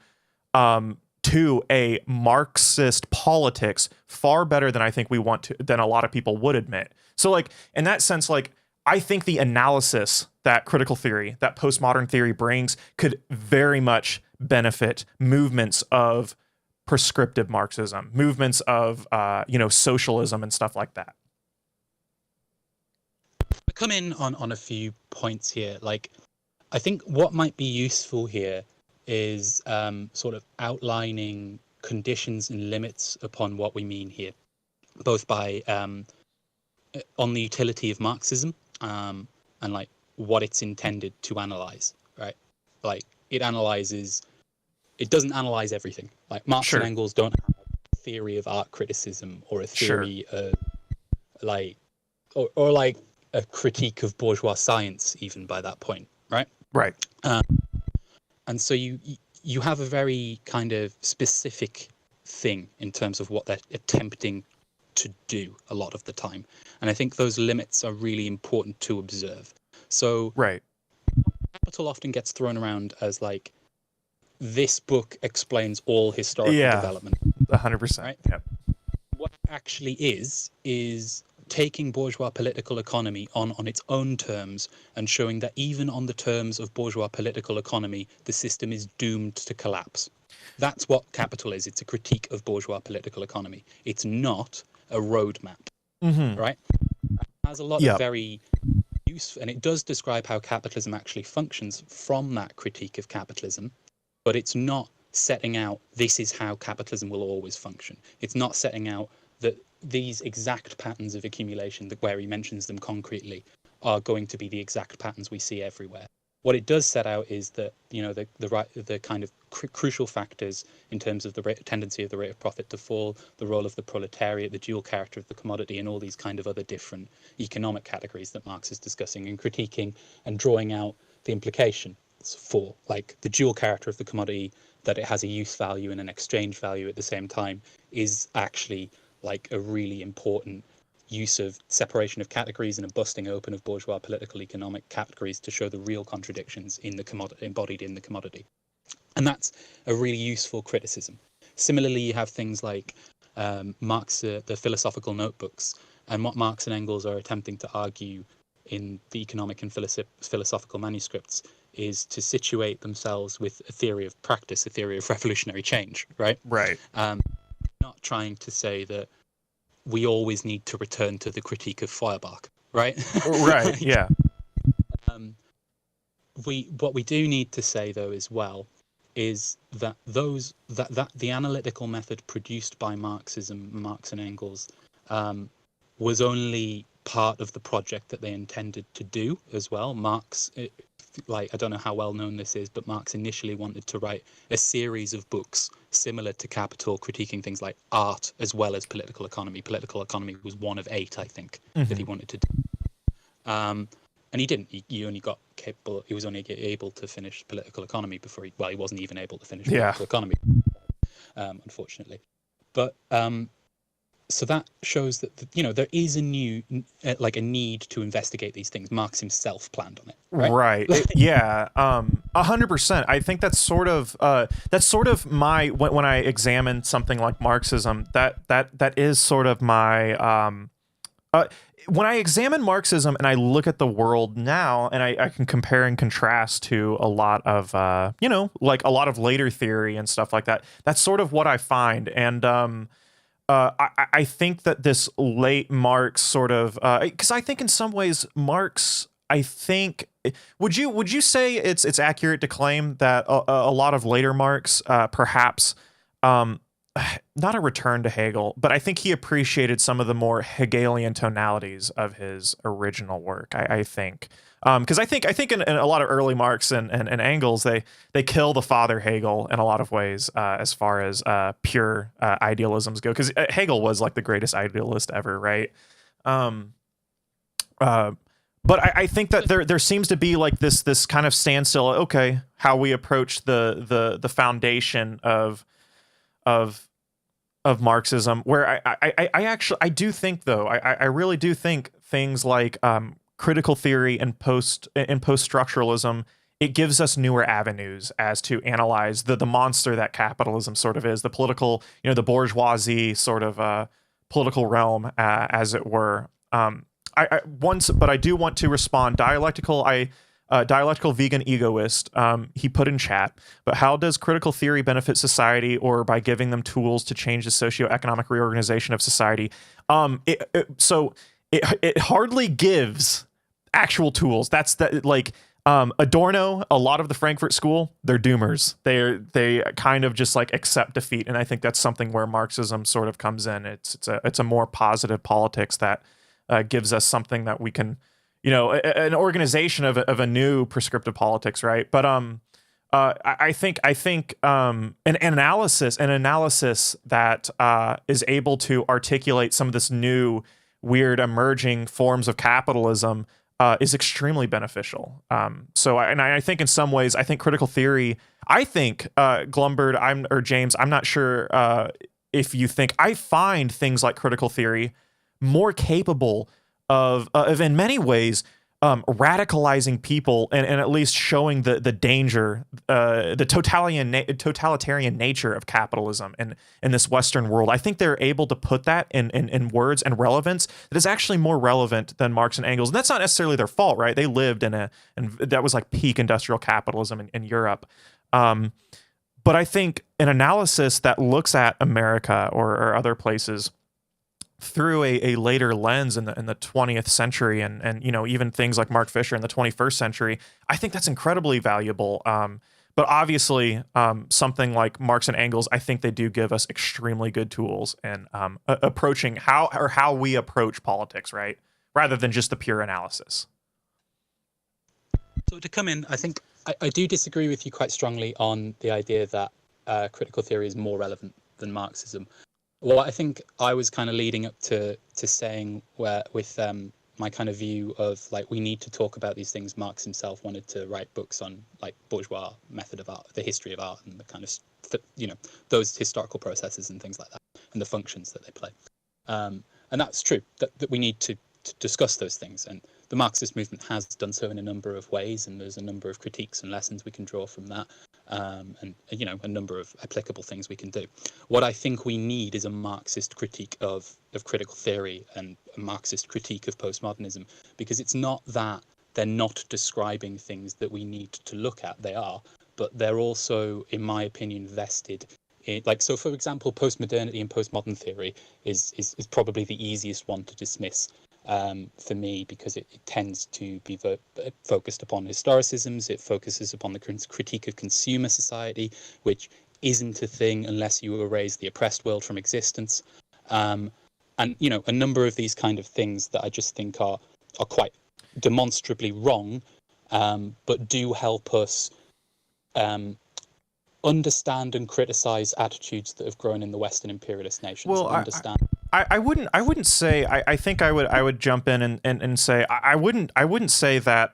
a Marxist politics far better than I think than a lot of people would admit. So like, in that sense, like, I think the analysis that critical theory, that postmodern theory brings, could very much benefit movements of prescriptive Marxism, movements of, socialism and stuff like that. I come in on a few points here. Like, I think what might be useful here is sort of outlining conditions and limits upon what we mean here, both by on the utility of Marxism and like what it's intended to analyze, right? like it doesn't analyze everything. Like Marx and Sure. Engels don't have a theory of art criticism or a Sure. theory of like or like a critique of bourgeois science even by that point, right? Right. And so you have a very kind of specific thing in terms of what they're attempting to do a lot of the time. And I think those limits are really important to observe. So Right. capital often gets thrown around as like, this book explains all historical Yeah. development. 100%. Right? Yep. What it actually is taking bourgeois political economy on its own terms and showing that even on the terms of bourgeois political economy, the system is doomed to collapse. That's what capital is. It's a critique of bourgeois political economy. It's not a roadmap, right? It has a lot of very useful, and it does describe how capitalism actually functions from that critique of capitalism, but it's not setting out this is how capitalism will always function. It's not setting out that these exact patterns of accumulation, where he mentions them concretely, are going to be the exact patterns we see everywhere. What it does set out is that, you know, the kind of crucial factors in terms of the tendency of the rate of profit to fall, the role of the proletariat, the dual character of the commodity, and all these kind of other different economic categories that Marx is discussing and critiquing and drawing out the implications for, like the dual character of the commodity, that it has a use value and an exchange value at the same time, is actually like a really important use of separation of categories and a busting open of bourgeois political economic categories to show the real contradictions in the commodity, embodied in the commodity. And that's a really useful criticism. Similarly, you have things like Marx, the philosophical notebooks, and what Marx and Engels are attempting to argue in the economic and philosophical manuscripts is to situate themselves with a theory of practice, a theory of revolutionary change, right? Right. Not trying to say that we always need to return to the critique of Feuerbach, right? Right. Like, Yeah. What we do need to say though as well is that the analytical method produced by Marx and Engels was only part of the project that they intended to do as well. Marx, I don't know how well known this is, but Marx initially wanted to write a series of books similar to Capital, critiquing things like art as well as political economy. Political economy was one of 8, I think, that he wanted to do. And he didn't. He only got capable. He was only able to finish political economy before he wasn't even able to finish political economy, unfortunately. But so that shows that there is a need to investigate these things. Marx himself planned on it, right? Yeah. 100%. I think that's sort of my when I examine something like Marxism, that is sort of my when I examine Marxism and I look at the world now, and I can compare and contrast to a lot of like a lot of later theory and stuff like that. That's sort of what I find. And I think that this late Marx sort of, because I think in some ways Marx, I think, would you say it's accurate to claim that a lot of later Marx, perhaps, not a return to Hegel, but I think he appreciated some of the more Hegelian tonalities of his original work. I think. Because I think in a lot of early Marx and Engels, they kill the father Hegel in a lot of ways, as far as pure idealisms go. Because Hegel was like the greatest idealist ever, right? But I think that there seems to be like this kind of standstill. Okay, how we approach the foundation of Marxism, where I do think though I really do think things like critical theory and post-structuralism, it gives us newer avenues as to analyze the monster that capitalism sort of is, the political, the bourgeoisie sort of political realm, as it were. But I do want to respond. Dialectical vegan egoist, he put in chat, but how does critical theory benefit society, or by giving them tools to change the socioeconomic reorganization of society? It hardly gives actual tools. That's like Adorno, a lot of the Frankfurt School, they're doomers. They kind of just like accept defeat, and I think that's something where Marxism sort of comes in. It's a more positive politics that gives us something that we can, an organization of a new prescriptive politics, right? But I think an analysis that is able to articulate some of this new weird emerging forms of capitalism is extremely beneficial. I think in some ways, I think critical theory. I think Glumbird, or James, I'm not sure if you think, I find things like critical theory more capable of in many ways radicalizing people and at least showing the danger, the totalitarian nature of capitalism in this Western world. I think they're able to put that in words and relevance that is actually more relevant than Marx and Engels. And that's not necessarily their fault, right? They lived and that was like peak industrial capitalism in Europe. But I think an analysis that looks at America or other places through a later lens in the 20th century and even things like Mark Fisher in the 21st century, I think that's incredibly valuable. But obviously, something like Marx and Engels, I think they do give us extremely good tools in approaching how we approach politics, right? Rather than just the pure analysis. So to come in, I think I do disagree with you quite strongly on the idea that critical theory is more relevant than Marxism. Well, I think I was kind of leading up to saying with my kind of view of like we need to talk about these things. Marx himself wanted to write books on like bourgeois method of art, the history of art, and the kind of those historical processes and things like that, and the functions that they play. And that's true that we need to discuss those things, and the Marxist movement has done so in a number of ways, and there's a number of critiques and lessons we can draw from that. And a number of applicable things we can do. What I think we need is a Marxist critique of critical theory and a Marxist critique of postmodernism, because it's not that they're not describing things that we need to look at. They are, but they're also, in my opinion, vested in, like, so for example, postmodernity and postmodern theory is probably the easiest one to dismiss for me, because it tends to be focused upon historicisms. It focuses upon the critique of consumer society, which isn't a thing unless you erase the oppressed world from existence. And a number of these kind of things that I just think are quite demonstrably wrong, but do help us understand and criticize attitudes that have grown in the Western imperialist nations. Well, I wouldn't say, I think I would jump in and say I wouldn't say that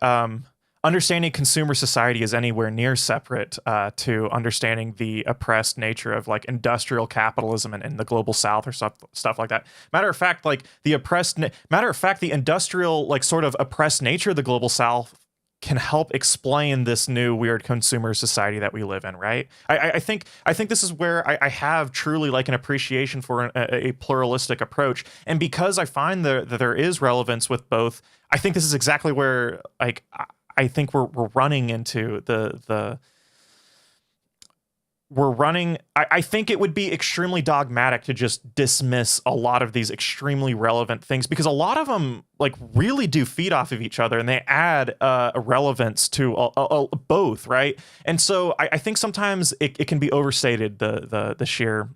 understanding consumer society is anywhere near separate to understanding the oppressed nature of like industrial capitalism and the global South or stuff like that. Matter of fact, the industrial like sort of oppressed nature of the global South can help explain this new weird consumer society that we live in, right? I think this is where I have truly like an appreciation for a pluralistic approach, and because I find that there is relevance with both, I think this is exactly where like I think we're running into I think it would be extremely dogmatic to just dismiss a lot of these extremely relevant things, because a lot of them like really do feed off of each other and they add a relevance to both, right? And so I think sometimes it can be overstated, the sheer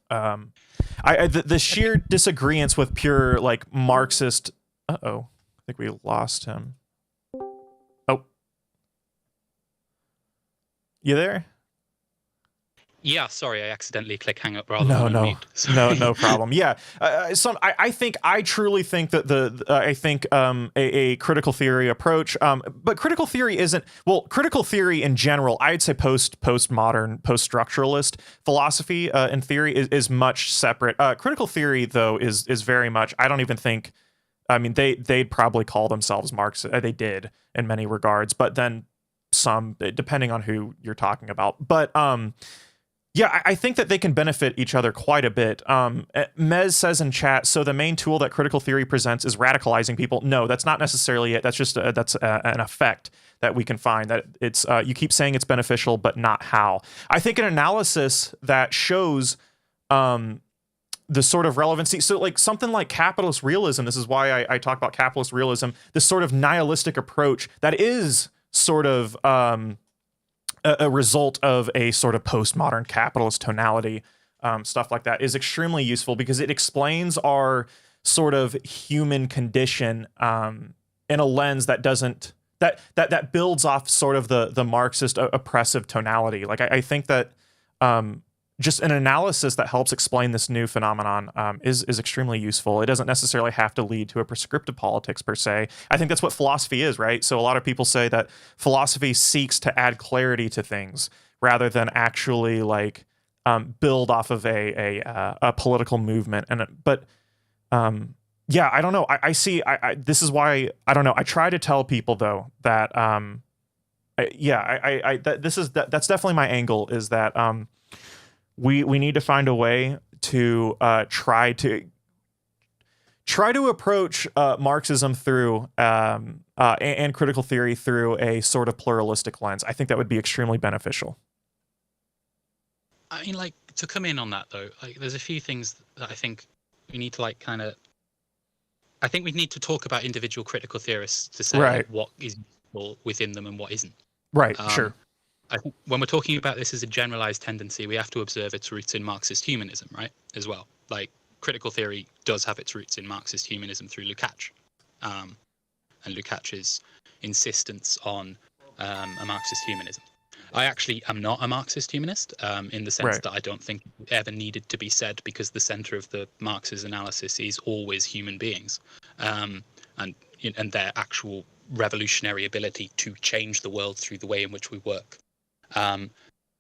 the sheer disagreements with pure like Marxist. I think we lost him. Oh, you there? Yeah, sorry, I accidentally click hang up rather than unmute. No problem. Yeah, so I truly think that I think a critical theory approach, but critical theory isn't, well, critical theory in general, I'd say postmodern, post-structuralist philosophy in theory is much separate. Critical theory though is very much, I don't even think, I mean they'd probably call themselves Marxist. They did in many regards, but then some, depending on who you're talking about. But yeah, I think that they can benefit each other quite a bit. Mez says in chat, so the main tool that critical theory presents is radicalizing people. No, that's not necessarily it. That's just an effect that we can find. That it's you keep saying it's beneficial, but not how. I think an analysis that shows the sort of relevancy. So like something like capitalist realism. This is why I talk about capitalist realism. This sort of nihilistic approach that is sort of a result of a sort of postmodern capitalist tonality, stuff like that, is extremely useful because it explains our sort of human condition in a lens that that builds off sort of the Marxist oppressive tonality. Like I think that just an analysis that helps explain this new phenomenon is extremely useful. It doesn't necessarily have to lead to a prescriptive politics per se. I think that's what philosophy is, right? So a lot of people say that philosophy seeks to add clarity to things rather than actually like build off of a political movement. Yeah, I don't know. I see. This is why I don't know. I try to tell people though that that's definitely my angle, is that we need to find a way to try to approach Marxism through and critical theory through a sort of pluralistic lens. I think that would be extremely beneficial. I mean, like, to come in on that though, like, there's a few things that I think we need to like I think we need to talk about individual critical theorists to say like, what is useful within them and what isn't. Right. Sure. I think when we're talking about this as a generalized tendency, we have to observe its roots in Marxist humanism, right? As well, like critical theory does have its roots in Marxist humanism through Lukács, and Lukács's insistence on a Marxist humanism. I actually am not a Marxist humanist in the sense that I don't think it ever needed to be said, because the center of the Marxist analysis is always human beings and their actual revolutionary ability to change the world through the way in which we work,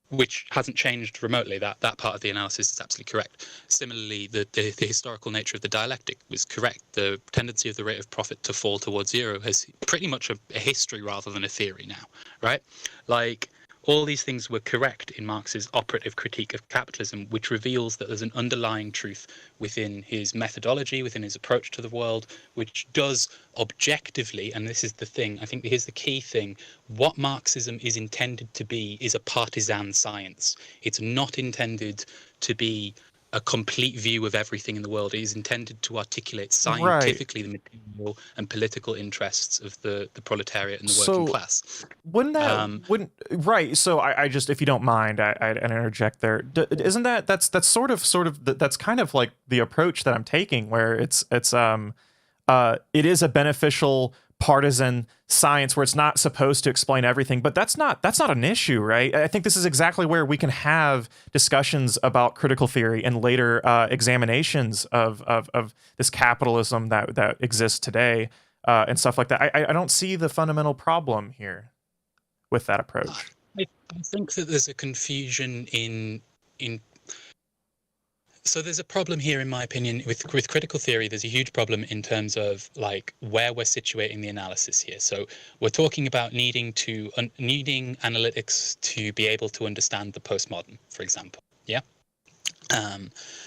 which hasn't changed remotely. That part of the analysis is absolutely correct. Similarly, the historical nature of the dialectic was correct. The tendency of the rate of profit to fall towards zero has pretty much a history rather than a theory now, right? Like, all these things were correct in Marx's operative critique of capitalism, which reveals that there's an underlying truth within his methodology, within his approach to the world, which does objectively, and this is the thing, I think here's the key thing, what Marxism is intended to be is a partisan science. It's not intended to be a complete view of everything in the world. It is intended to articulate scientifically the material and political interests of the proletariat and the working class. Right. So I just, if you don't mind, I'd interject there. Isn't that's sort of that's kind of like the approach that I'm taking, where it is a beneficial partisan science where it's not supposed to explain everything, but that's not an issue, right? I think this is exactly where we can have discussions about critical theory and later examinations of this capitalism that exists today and stuff like that. I don't see the fundamental problem here with that approach. I think that there's a confusion in so there's a problem here, in my opinion, with critical theory. There's a huge problem in terms of like where we're situating the analysis here. So we're talking about needing analytics to be able to understand the postmodern, for example. Yeah.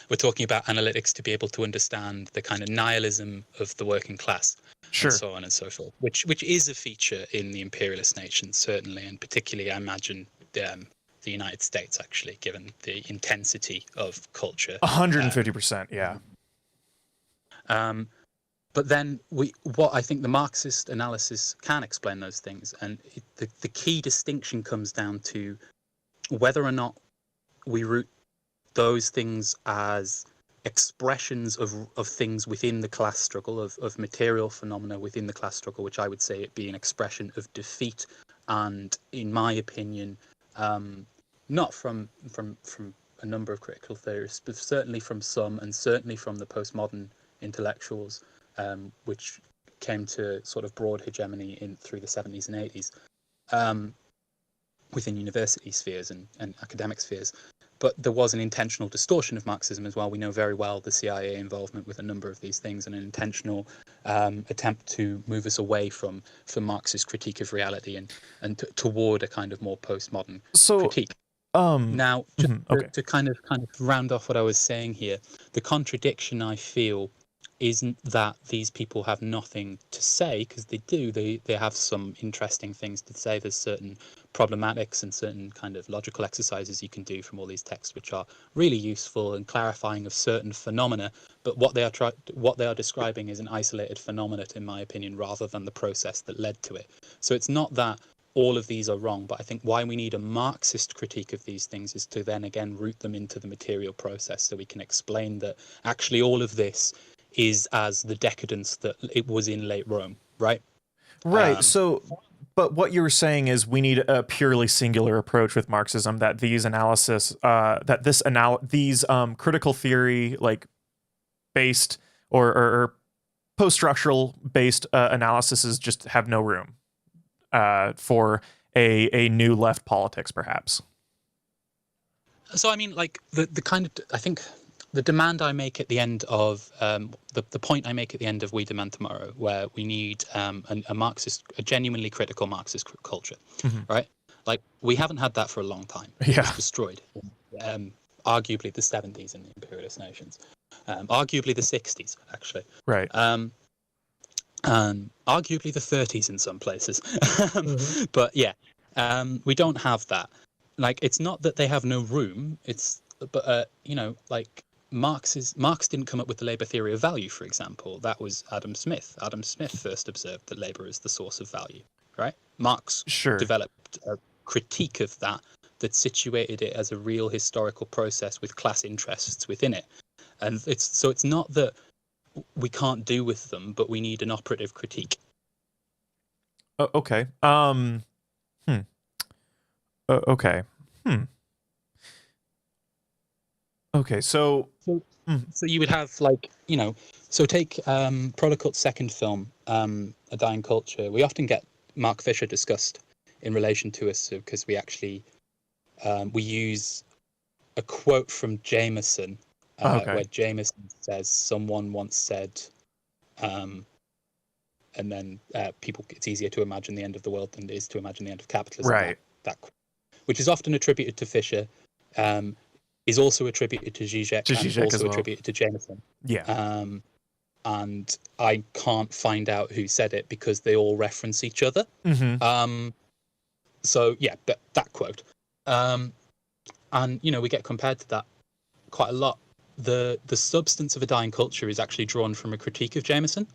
We're talking about analytics to be able to understand the kind of nihilism of the working class, and so on and so forth, which is a feature in the imperialist nations, certainly, and particularly, I imagine, the United States, actually, given the intensity of culture. 150%, yeah. But then what I think the Marxist analysis can explain those things, and the key distinction comes down to whether or not we root those things as expressions of things within the class struggle, of material phenomena within the class struggle, which I would say it be an expression of defeat, and in my opinion, not from a number of critical theorists, but certainly from some, and certainly from the postmodern intellectuals, which came to sort of broad hegemony through the 70s and 80s within university spheres and academic spheres. But there was an intentional distortion of Marxism as well. We know very well the CIA involvement with a number of these things, and an intentional attempt to move us away from Marxist critique of reality and toward a kind of more postmodern critique. Now, to kind of round off what I was saying here, the contradiction I feel isn't that these people have nothing to say, because they do. They have some interesting things to say. There's certain problematics and certain kind of logical exercises you can do from all these texts, which are really useful and clarifying of certain phenomena. But what they are describing is an isolated phenomenon, in my opinion, rather than the process that led to it. So it's not that all of these are wrong, but I think why we need a Marxist critique of these things is to then again root them into the material process, so we can explain that actually all of this is as the decadence that it was in late Rome, right? Right. So But what you were saying is we need a purely singular approach with Marxism. That these critical theory like based or post-structural based analyses just have no room for a new left politics, perhaps. So I mean, like the kind of, I think the demand I make at the end of the point I make at the end of We Demand Tomorrow, where we need a genuinely critical Marxist culture, right? Like we haven't had that for a long time. It was destroyed. Arguably the 70s in the imperialist nations, arguably the 60s actually, right? And arguably the 30s in some places, but yeah, we don't have that. Like it's not that they have no room. It's but like Marx didn't come up with the labor theory of value, for example. That was Adam Smith. Adam Smith first observed that labor is the source of value, right? Marx developed a critique of that situated it as a real historical process with class interests within it. And it's not that we can't do with them, but we need an operative critique. Okay. Okay. Okay, so you would have like, so take Prolekult's second film, A Dying Culture. We often get Mark Fisher discussed in relation to us because we actually we use a quote from Jameson where Jameson says, someone once said, and then it's easier to imagine the end of the world than it is to imagine the end of capitalism. Right. That which is often attributed to Fisher, is also attributed to Zizek, and also attributed to Jameson. Yeah. And I can't find out who said it because they all reference each other. So yeah, that quote. And we get compared to that quite a lot. The substance of A Dying Culture is actually drawn from a critique of Jameson,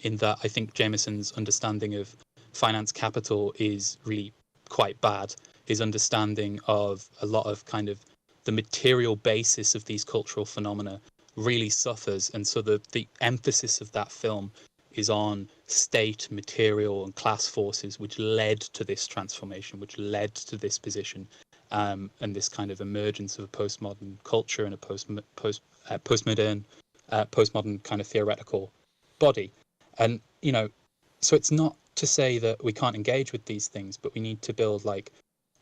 in that I think Jameson's understanding of finance capital is really quite bad. His understanding of a lot of kind of the material basis of these cultural phenomena really suffers, and so the emphasis of that film is on state, material, and class forces, which led to this transformation, which led to this position, and this kind of emergence of a postmodern culture and a postmodern kind of theoretical body. And so it's not to say that we can't engage with these things, but we need to build like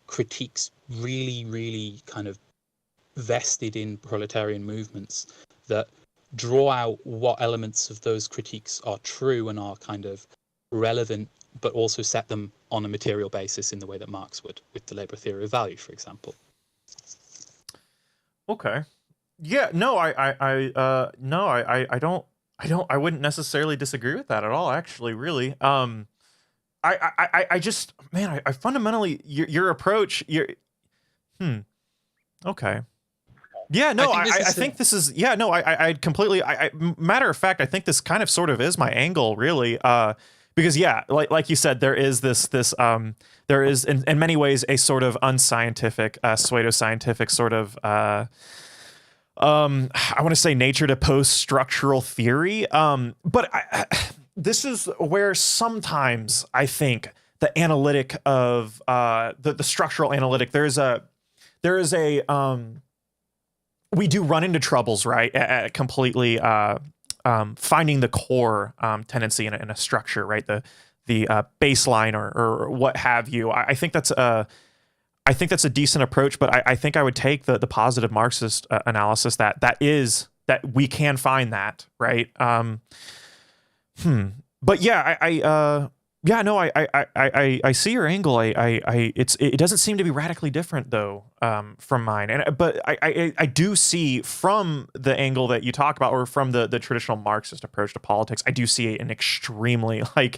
critiques really, really kind of vested in proletarian movements that draw out what elements of those critiques are true and are kind of relevant, but also set them on a material basis in the way that Marx would with the labor theory of value, for example. Okay. Yeah, no, I wouldn't necessarily disagree with that at all, actually, really. I just, man, I fundamentally, your approach, okay. Yeah, no, I think this is, yeah, no, I completely, matter of fact, I think this kind of sort of is my angle, really, because, yeah, like you said, there is there is in many ways a sort of unscientific, pseudoscientific sort of, I want to say nature to post-structural theory, but this is where sometimes I think the analytic of the structural analytic, there is a we do run into troubles, right? At completely finding the core tendency in a structure, right? The baseline or what have you. I think that's a decent approach, but I think I would take the positive Marxist analysis that we can find that, right? But yeah, I see your angle. It doesn't seem to be radically different though, from mine. But I do see from the angle that you talk about, or from the traditional Marxist approach to politics, I do see an extremely I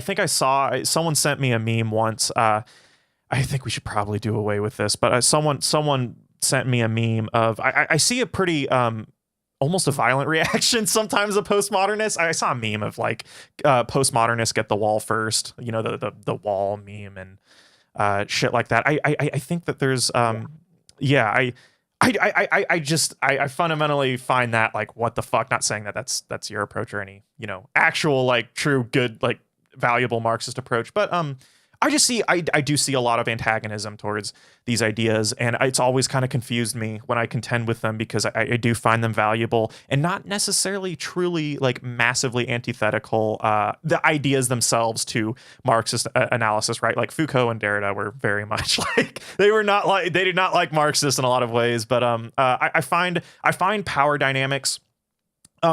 think I saw someone sent me a meme once. I think we should probably do away with this, but someone sent me a meme of I see a pretty almost a violent reaction sometimes of postmodernists. I saw a meme of like postmodernists get the wall first, the wall meme and shit like that. I think that there's I fundamentally find that like, what the fuck, not saying that that's your approach or any actual like true good like valuable Marxist approach. But I do see a lot of antagonism towards these ideas, and it's always kind of confused me when I contend with them, because I do find them valuable and not necessarily truly like massively antithetical, the ideas themselves to Marxist analysis, right? Like Foucault and Derrida were very much like they did not like Marxists in a lot of ways, but I find power dynamics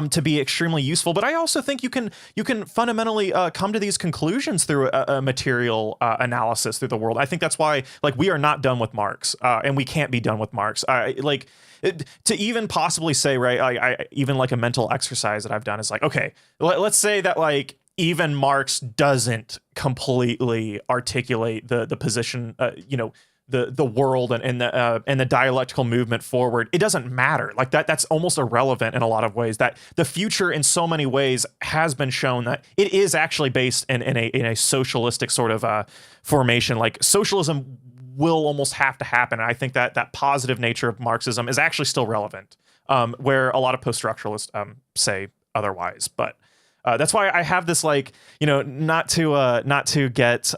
to be extremely useful, but I also think you can fundamentally come to these conclusions through a material analysis through the world. I think that's why, like, we are not done with Marx, and we can't be done with Marx. To even possibly say, right, I even like a mental exercise that I've done is like, okay, let's say that like even Marx doesn't completely articulate the position, the world and the dialectical movement forward. It doesn't matter. Like that's almost irrelevant in a lot of ways. That the future in so many ways has been shown that it is actually based in a socialistic sort of formation. Like socialism will almost have to happen. And I think that positive nature of Marxism is actually still relevant, where a lot of post-structuralists say otherwise. But that's why I have this, like, not to get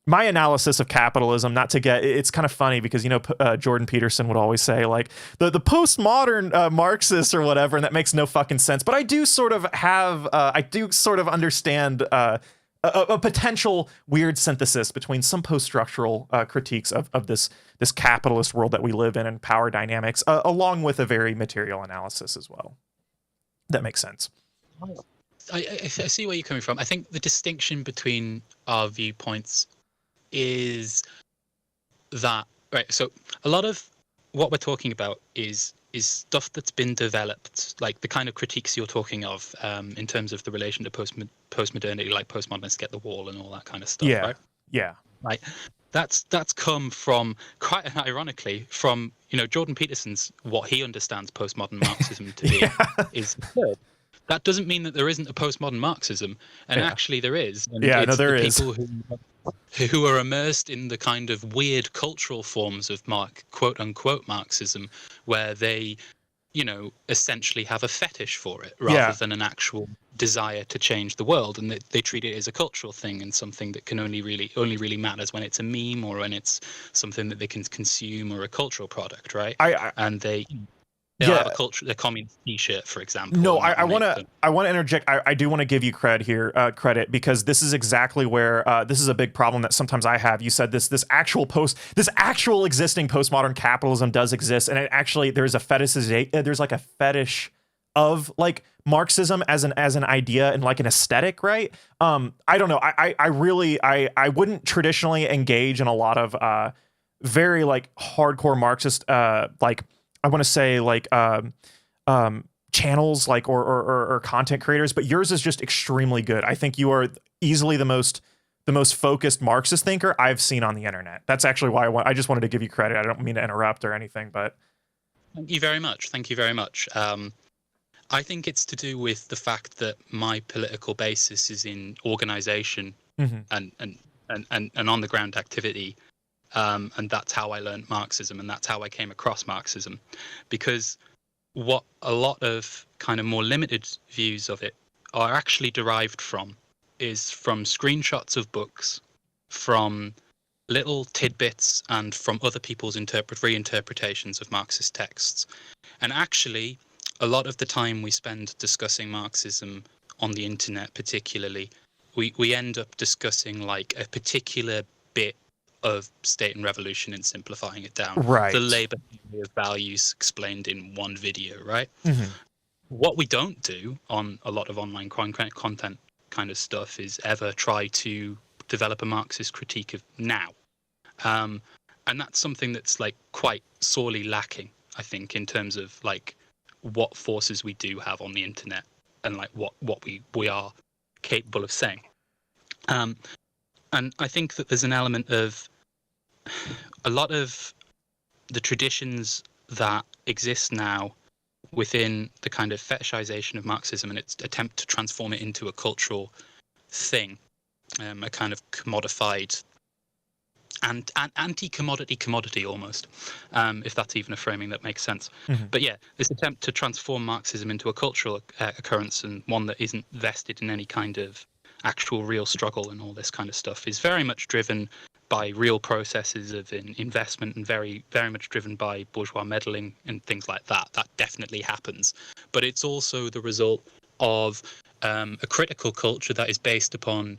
my analysis of capitalism, not to get, it's kind of funny because, Jordan Peterson would always say like the postmodern Marxists or whatever, and that makes no fucking sense. But I do sort of understand a potential weird synthesis between some post-structural critiques of this capitalist world that we live in and power dynamics, along with a very material analysis as well. That makes sense. I see where you're coming from. I think the distinction between our viewpoints is that, right, so a lot of what we're talking about is stuff that's been developed, like the kind of critiques you're talking of, in terms of the relation to postmodernity, like postmodernists get the wall and all that kind of stuff, right? Yeah. Right. That's come from, quite ironically, from Jordan Peterson's, what he understands postmodern Marxism to be is good. That doesn't mean that there isn't a postmodern Marxism, and actually there is. And it's there is. People who are immersed in the kind of weird cultural forms of quote unquote Marxism, where they, essentially have a fetish for it rather than an actual desire to change the world, and they treat it as a cultural thing and something that can only really matters when it's a meme or when it's something that they can consume or a cultural product, right? And they have a communist T-shirt, for example. No, I want to interject. I do want to give you credit, because this is exactly where this is a big problem that sometimes I have. You said this actual existing postmodern capitalism does exist, and it actually there's a fetish of like Marxism as an idea and like an aesthetic, right? I don't know. I wouldn't traditionally engage in a lot of very like hardcore Marxist like, I want to say like channels, like or content creators, but yours is just extremely good. I think you are easily the most focused Marxist thinker I've seen on the internet. That's actually why I just wanted to give you credit. I don't mean to interrupt or anything, but thank you very much. I think it's to do with the fact that my political basis is in organization and on the ground activity. And that's how I learned Marxism, and that's how I came across Marxism. Because what a lot of kind of more limited views of it are actually derived from is from screenshots of books, from little tidbits, and from other people's reinterpretations of Marxist texts. And actually, a lot of the time we spend discussing Marxism on the internet particularly, we end up discussing like a particular bit of State and Revolution and simplifying it down. Right. The labor theory of values explained in one video, right? Mm-hmm. What we don't do on a lot of online content kind of stuff is ever try to develop a Marxist critique of now. And that's something that's like quite sorely lacking, I think, in terms of like what forces we do have on the internet and like what we are capable of saying. And I think that there's an element of a lot of the traditions that exist now within the kind of fetishization of Marxism and its attempt to transform it into a cultural thing, a kind of commodified and anti-commodity almost, if that's even a framing that makes sense. Mm-hmm. But yeah, this attempt to transform Marxism into a cultural occurrence, and one that isn't vested in any kind of actual real struggle and all this kind of stuff is very much driven by real processes of investment and very, very much driven by bourgeois meddling and things like that. That definitely happens. But it's also the result of a critical culture that is based upon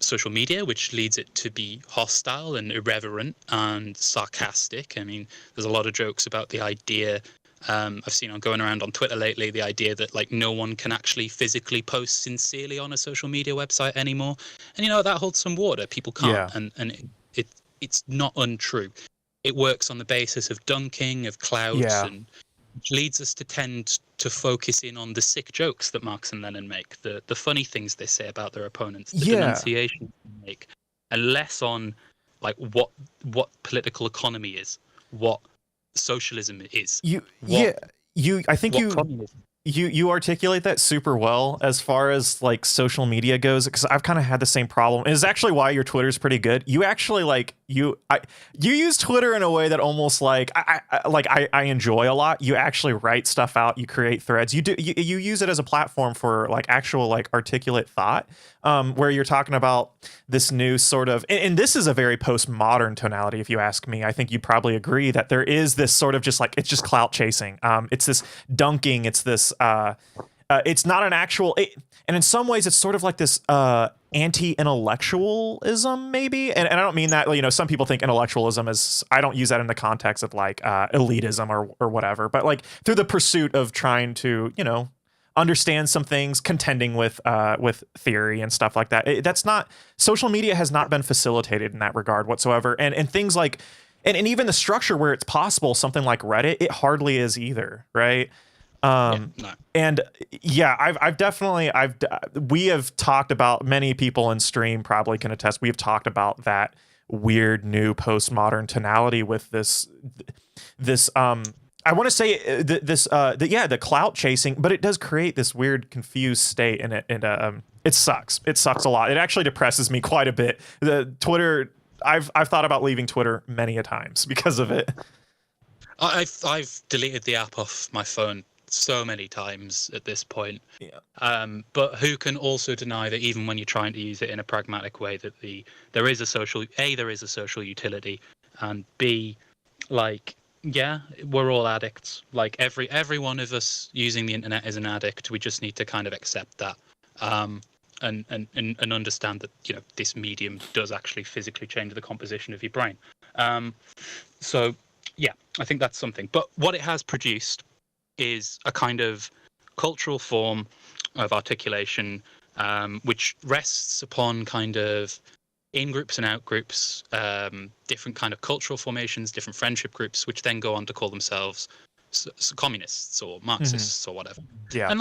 social media, which leads it to be hostile and irreverent and sarcastic. I mean, there's a lot of jokes about the idea I've seen going around on Twitter lately, the idea that like no one can actually physically post sincerely on a social media website anymore. And that holds some water. People can't, and it's not untrue. It works on the basis of dunking, of clout, and which leads us to tend to focus in on the sick jokes that Marx and Lenin make, the funny things they say about their opponents, the denunciations they make, and less on like what political economy is, what socialism is. I think you articulate that super well as far as like social media goes, because I've kind of had the same problem. It's actually why your Twitter's pretty good. You actually you use Twitter in a way that almost I enjoy a lot. You actually write stuff out, you create threads, you use it as a platform for like actual like articulate thought, where you're talking about this new sort of, and this is a very postmodern tonality if you ask me. I think you probably agree that there is this sort of just like, it's just clout chasing. It's this dunking, it's this it's not an actual and in some ways it's sort of like this anti-intellectualism maybe, and I don't mean that, some people think intellectualism is, I don't use that in the context of like elitism or whatever, but like through the pursuit of trying to understand some things, contending with theory and stuff like that. That's not, social media has not been facilitated in that regard whatsoever, and things like and even the structure where it's possible, something like Reddit, it hardly is either, right? And I've definitely, we have talked about, many people in stream probably can attest, we have talked about that weird new postmodern tonality with this I want to say the clout chasing, but it does create this weird confused state, and it sucks. It sucks a lot. It actually depresses me quite a bit. The Twitter, I've thought about leaving Twitter many a times because of it. I've deleted the app off my phone so many times at this point. But who can also deny that even when you're trying to use it in a pragmatic way, that there is a social utility, and B, like, we're all addicts. Like every one of us using the internet is an addict. We just need to kind of accept that, and understand that this medium does actually physically change the composition of your brain. So I think that's something. But what it has produced is a kind of cultural form of articulation, which rests upon kind of in-groups and out-groups, different kind of cultural formations, different friendship groups, which then go on to call themselves communists or Marxists or whatever. And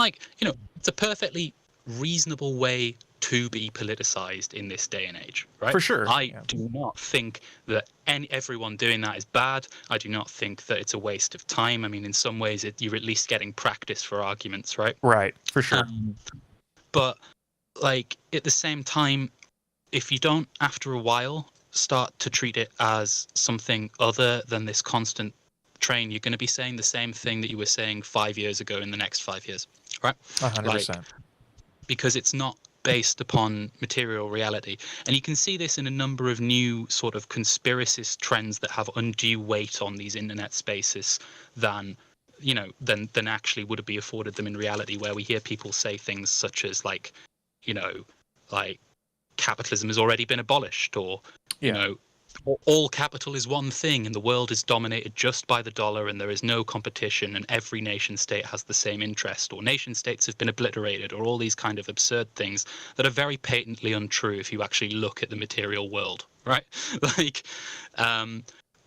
it's a perfectly reasonable way to be politicized in this day and age, right? For sure. I do not think that everyone doing that is bad. I do not think that it's a waste of time. I mean, in some ways, you're at least getting practice for arguments, right? Right, for sure. But at the same time, if you don't, after a while, start to treat it as something other than this constant train, you're going to be saying the same thing that you were saying 5 years ago in the next 5 years, right? 100%. Because it's not based upon material reality. And you can see this in a number of new sort of conspiracist trends that have undue weight on these internet spaces than actually would be afforded them in reality, where we hear people say things such as like capitalism has already been abolished, or all capital is one thing and the world is dominated just by the dollar and there is no competition and every nation state has the same interest, or nation states have been obliterated, or all these kind of absurd things that are very patently untrue if you actually look at the material world, right?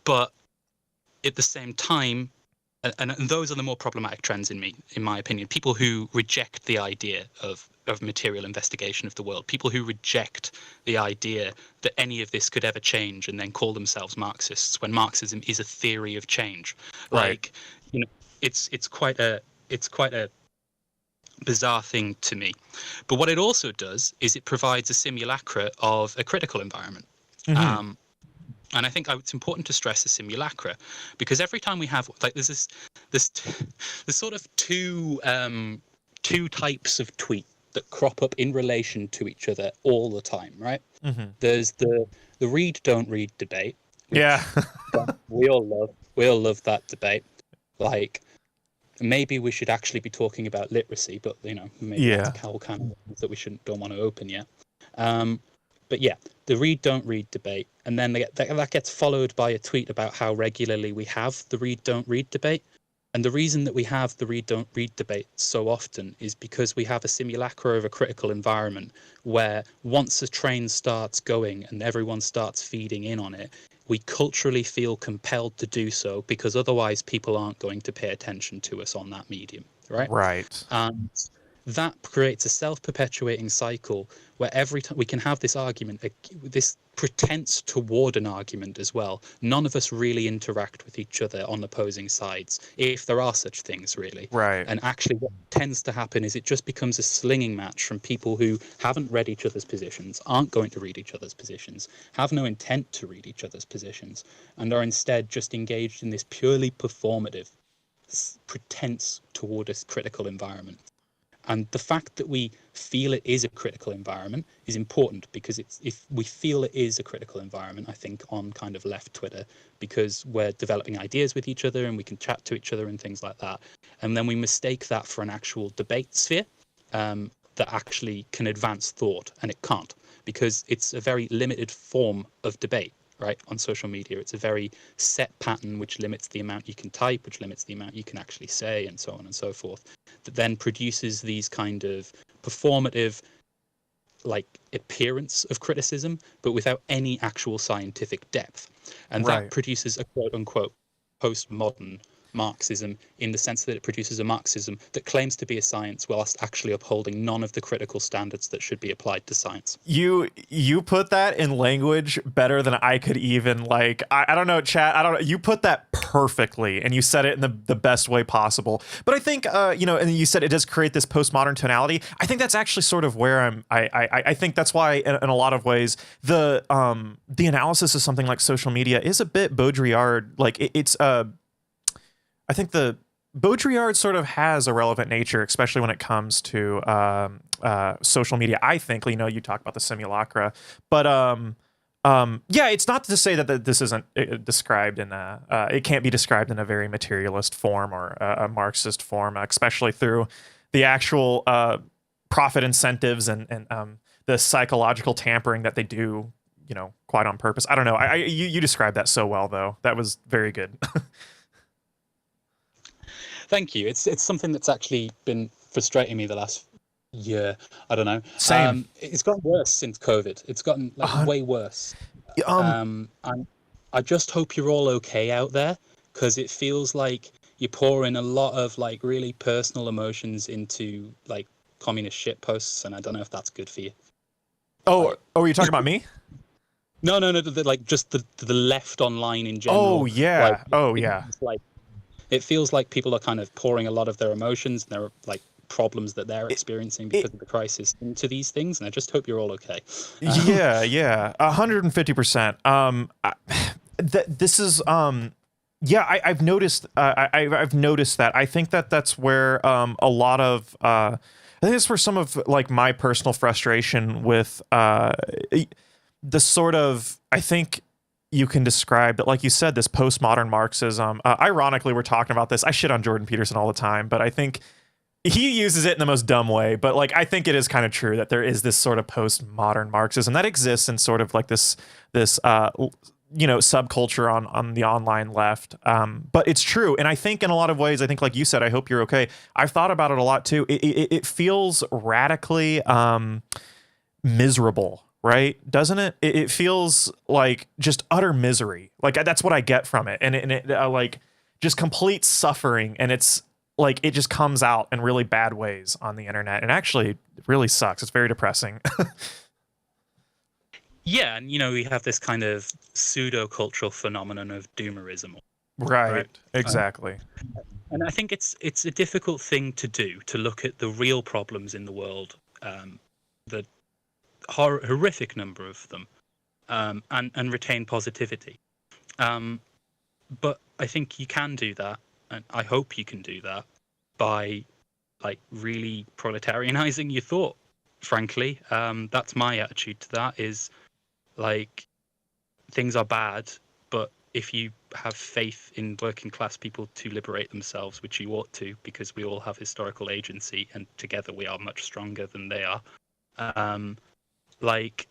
But at the same time, and those are the more problematic trends in my opinion, people who reject the idea of material investigation of the world, people who reject the idea that any of this could ever change and then call themselves Marxists when Marxism is a theory of change. Right. It's quite a bizarre thing to me. But what it also does is it provides a simulacra of a critical environment. Mm-hmm. And I think it's important to stress the simulacra, because every time we have there's sort of two types of tweet that crop up in relation to each other all the time, right? Mm-hmm. There's the read don't read debate, which Yeah. we all love. We all love that debate. Like, maybe we should actually be talking about literacy, but maybe Yeah. that's a whole can of worms that we don't want to open yet. But yeah, the read don't read debate, and then that gets followed by a tweet about how regularly we have the read don't read debate. And the reason that we have the read don't read debate so often is because we have a simulacra of a critical environment where once a train starts going and everyone starts feeding in on it, we culturally feel compelled to do so because otherwise people aren't going to pay attention to us on that medium, right? Right. And that creates a self-perpetuating cycle where every time we can have this argument, this pretense toward an argument as well. None of us really interact with each other on opposing sides, if there are such things, really. Right. And actually what tends to happen is it just becomes a slinging match from people who haven't read each other's positions, aren't going to read each other's positions, have no intent to read each other's positions, and are instead just engaged in this purely performative pretense toward a critical environment. And the fact that we feel it is a critical environment is important, because if we feel it is a critical environment, I think, on kind of left Twitter, because we're developing ideas with each other and we can chat to each other and things like that. And then we mistake that for an actual debate sphere that actually can advance thought, and it can't, because it's a very limited form of debate. Right, on social media, it's a very set pattern which limits the amount you can type, which limits the amount you can actually say, and so on and so forth, that then produces these kind of performative, like, appearance of criticism, but without any actual scientific depth. And Right. that produces a quote unquote postmodern Marxism, in the sense that it produces a Marxism that claims to be a science whilst actually upholding none of the critical standards that should be applied to science. You put that in language better than I could even, like, I don't know, chat. I don't know. You put that perfectly, and you said it in the best way possible. But I think, and you said it does create this postmodern tonality. I think that's actually sort of where I think that's why in a lot of ways the analysis of something like social media is a bit Baudrillard. Like I think the Baudrillard sort of has a relevant nature, especially when it comes to social media. I think, you talk about the simulacra, but yeah, it's not to say that this isn't described in it can't be described in a very materialist form or a Marxist form, especially through the actual profit incentives and the psychological tampering that they do, quite on purpose. I don't know. You described that so well, though. That was very good. Thank you. It's something that's actually been frustrating me the last year. I don't know. Same. It's gotten worse since COVID. It's gotten way worse. And I just hope you're all okay out there, because it feels like you're pouring a lot of really personal emotions into communist shit posts, and I don't know if that's good for you. Oh, are you talking about me? No. Just the left online in general. Oh yeah. Yeah. It feels like people are kind of pouring a lot of their emotions and their problems that they're experiencing because of the crisis into these things, and I just hope you're all okay. Yeah, 150%. This is yeah, I've noticed I've noticed that. I think that's where a lot of I think that's where some of my personal frustration with the sort of, I think you can describe that, like you said, this postmodern Marxism. Ironically, we're talking about this. I shit on Jordan Peterson all the time, but I think he uses it in the most dumb way. But I think it is kind of true that there is this sort of postmodern Marxism that exists in sort of this subculture on the online left. But it's true, and I think in a lot of ways, I think, like you said, I hope you're okay. I've thought about it a lot too. It feels radically miserable. Right? Doesn't it? It feels like just utter misery. That's what I get from it. And it just complete suffering. And it's it just comes out in really bad ways on the internet. And actually it really sucks. It's very depressing. Yeah. And, we have this kind of pseudo cultural phenomenon of doomerism. Right. Exactly. And I think it's a difficult thing to do, to look at the real problems in the world, the horrific number of them, and retain positivity. But I think you can do that, and I hope you can do that by really proletarianizing your thought, frankly. That's my attitude to that, is like, things are bad, but if you have faith in working class people to liberate themselves, which you ought to, because we all have historical agency and together we are much stronger than they are, like,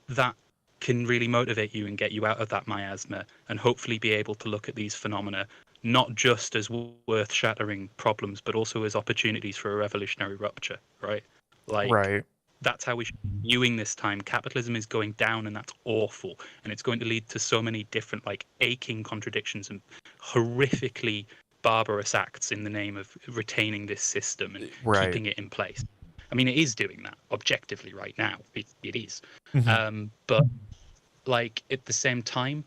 that can really motivate you and get you out of that miasma, and hopefully be able to look at these phenomena not just as worth shattering problems, but also as opportunities for a revolutionary rupture, right? Like, Right. that's how we should be viewing this time. Capitalism is going down, and that's awful, and it's going to lead to so many different, like, aching contradictions and horrifically barbarous acts in the name of retaining this system and Right. keeping it in place. I mean, it is doing that objectively right now. It is. But, like, at the same time,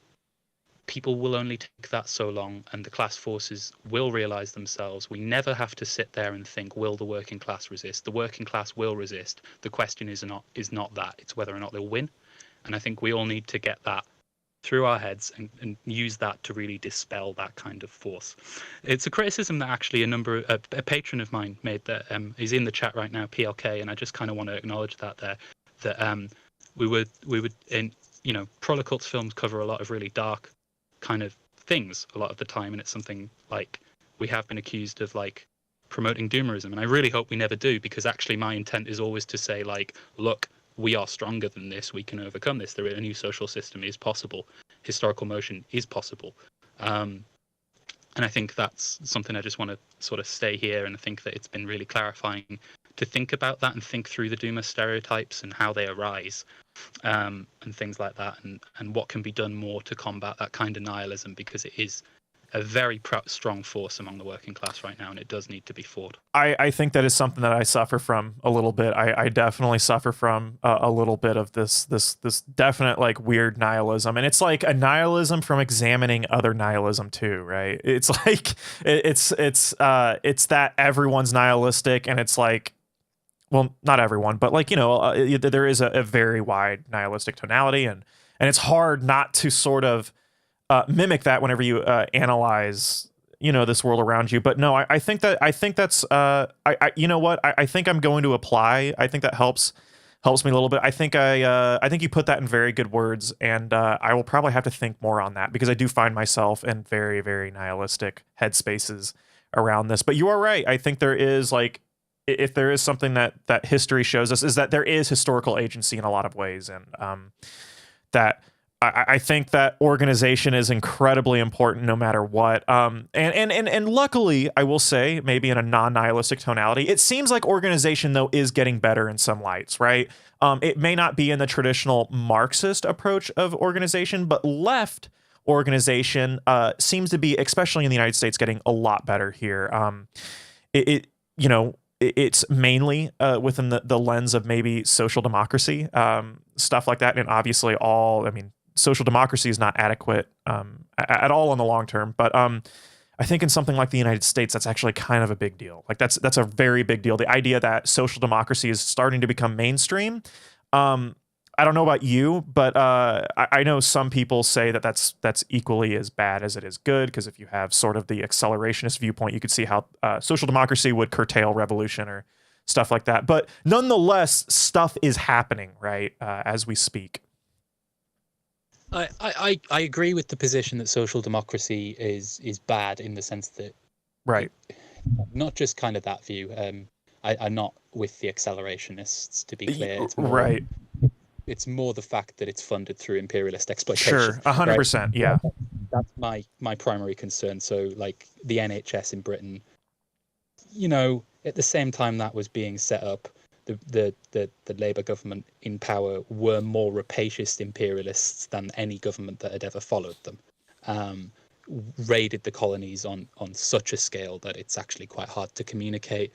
people will only take that so long, and the class forces will realize themselves. We never have to sit there and think, will the working class resist? The working class will resist. The question is not that. It's whether or not they'll win. And I think we all need to get that through our heads and use that to really dispel that kind of force. It's a criticism that actually a patron of mine made, that is in the chat right now, PLK, and I just kind of want to acknowledge that there, that we would in, you know, Prolekult's films cover a lot of really dark kind of things a lot of the time, and it's something, like, we have been accused of, like, promoting doomerism, and I really hope we never do, because actually my intent is always to say, like, look, we are stronger than this, we can overcome this, a new social system is possible, historical motion is possible, and I think that's something I just want to sort of stay here, and I think that it's been really clarifying to think about that and think through the doomer stereotypes and how they arise, and things like that, and what can be done more to combat that kind of nihilism, because it is a very strong force among the working class right now, and it does need to be fought. I think that is something that I suffer from a little bit. I definitely suffer from a little bit of this definite, like, weird nihilism, and it's like a nihilism from examining other nihilism too, right? It's like it's that everyone's nihilistic, and it's like, well, not everyone, but, like, you know, there is a very wide nihilistic tonality, and it's hard not to sort of mimic that whenever you analyze, you know, this world around you. But no, I think that's you know what, I think I'm going to apply. I think that helps me a little bit. I think you put that in very good words, and I will probably have to think more on that, because I do find myself in very, very nihilistic headspaces around this. But you are right. I think there is, like, if there is something that history shows us, is that there is historical agency in a lot of ways, and that I think that organization is incredibly important no matter what. And luckily, I will say, maybe in a non-nihilistic tonality, it seems like organization, though, is getting better in some lights, right? It may not be in the traditional Marxist approach of organization, but left organization seems to be, especially in the United States, getting a lot better here. You know, it's mainly within the lens of maybe social democracy, stuff like that. And obviously I mean, social democracy is not adequate at all in the long term. But I think in something like the United States, that's actually kind of a big deal. Like, that's a very big deal. The idea that social democracy is starting to become mainstream. I don't know about you, but I know some people say that that's equally as bad as it is good, because if you have sort of the accelerationist viewpoint, you could see how social democracy would curtail revolution or stuff like that. But nonetheless, stuff is happening, right, as we speak. I agree with the position that social democracy is bad, in the sense that, right, not just kind of that view. I'm not with the accelerationists, to be clear. It's more, right. It's more the fact that it's funded through imperialist exploitation. Sure, 100%. Right? Yeah, that's my primary concern. So, like, the NHS in Britain, you know, at the same time that was being set up, the Labour government in power were more rapacious imperialists than any government that had ever followed them. Raided the colonies on such a scale that it's actually quite hard to communicate.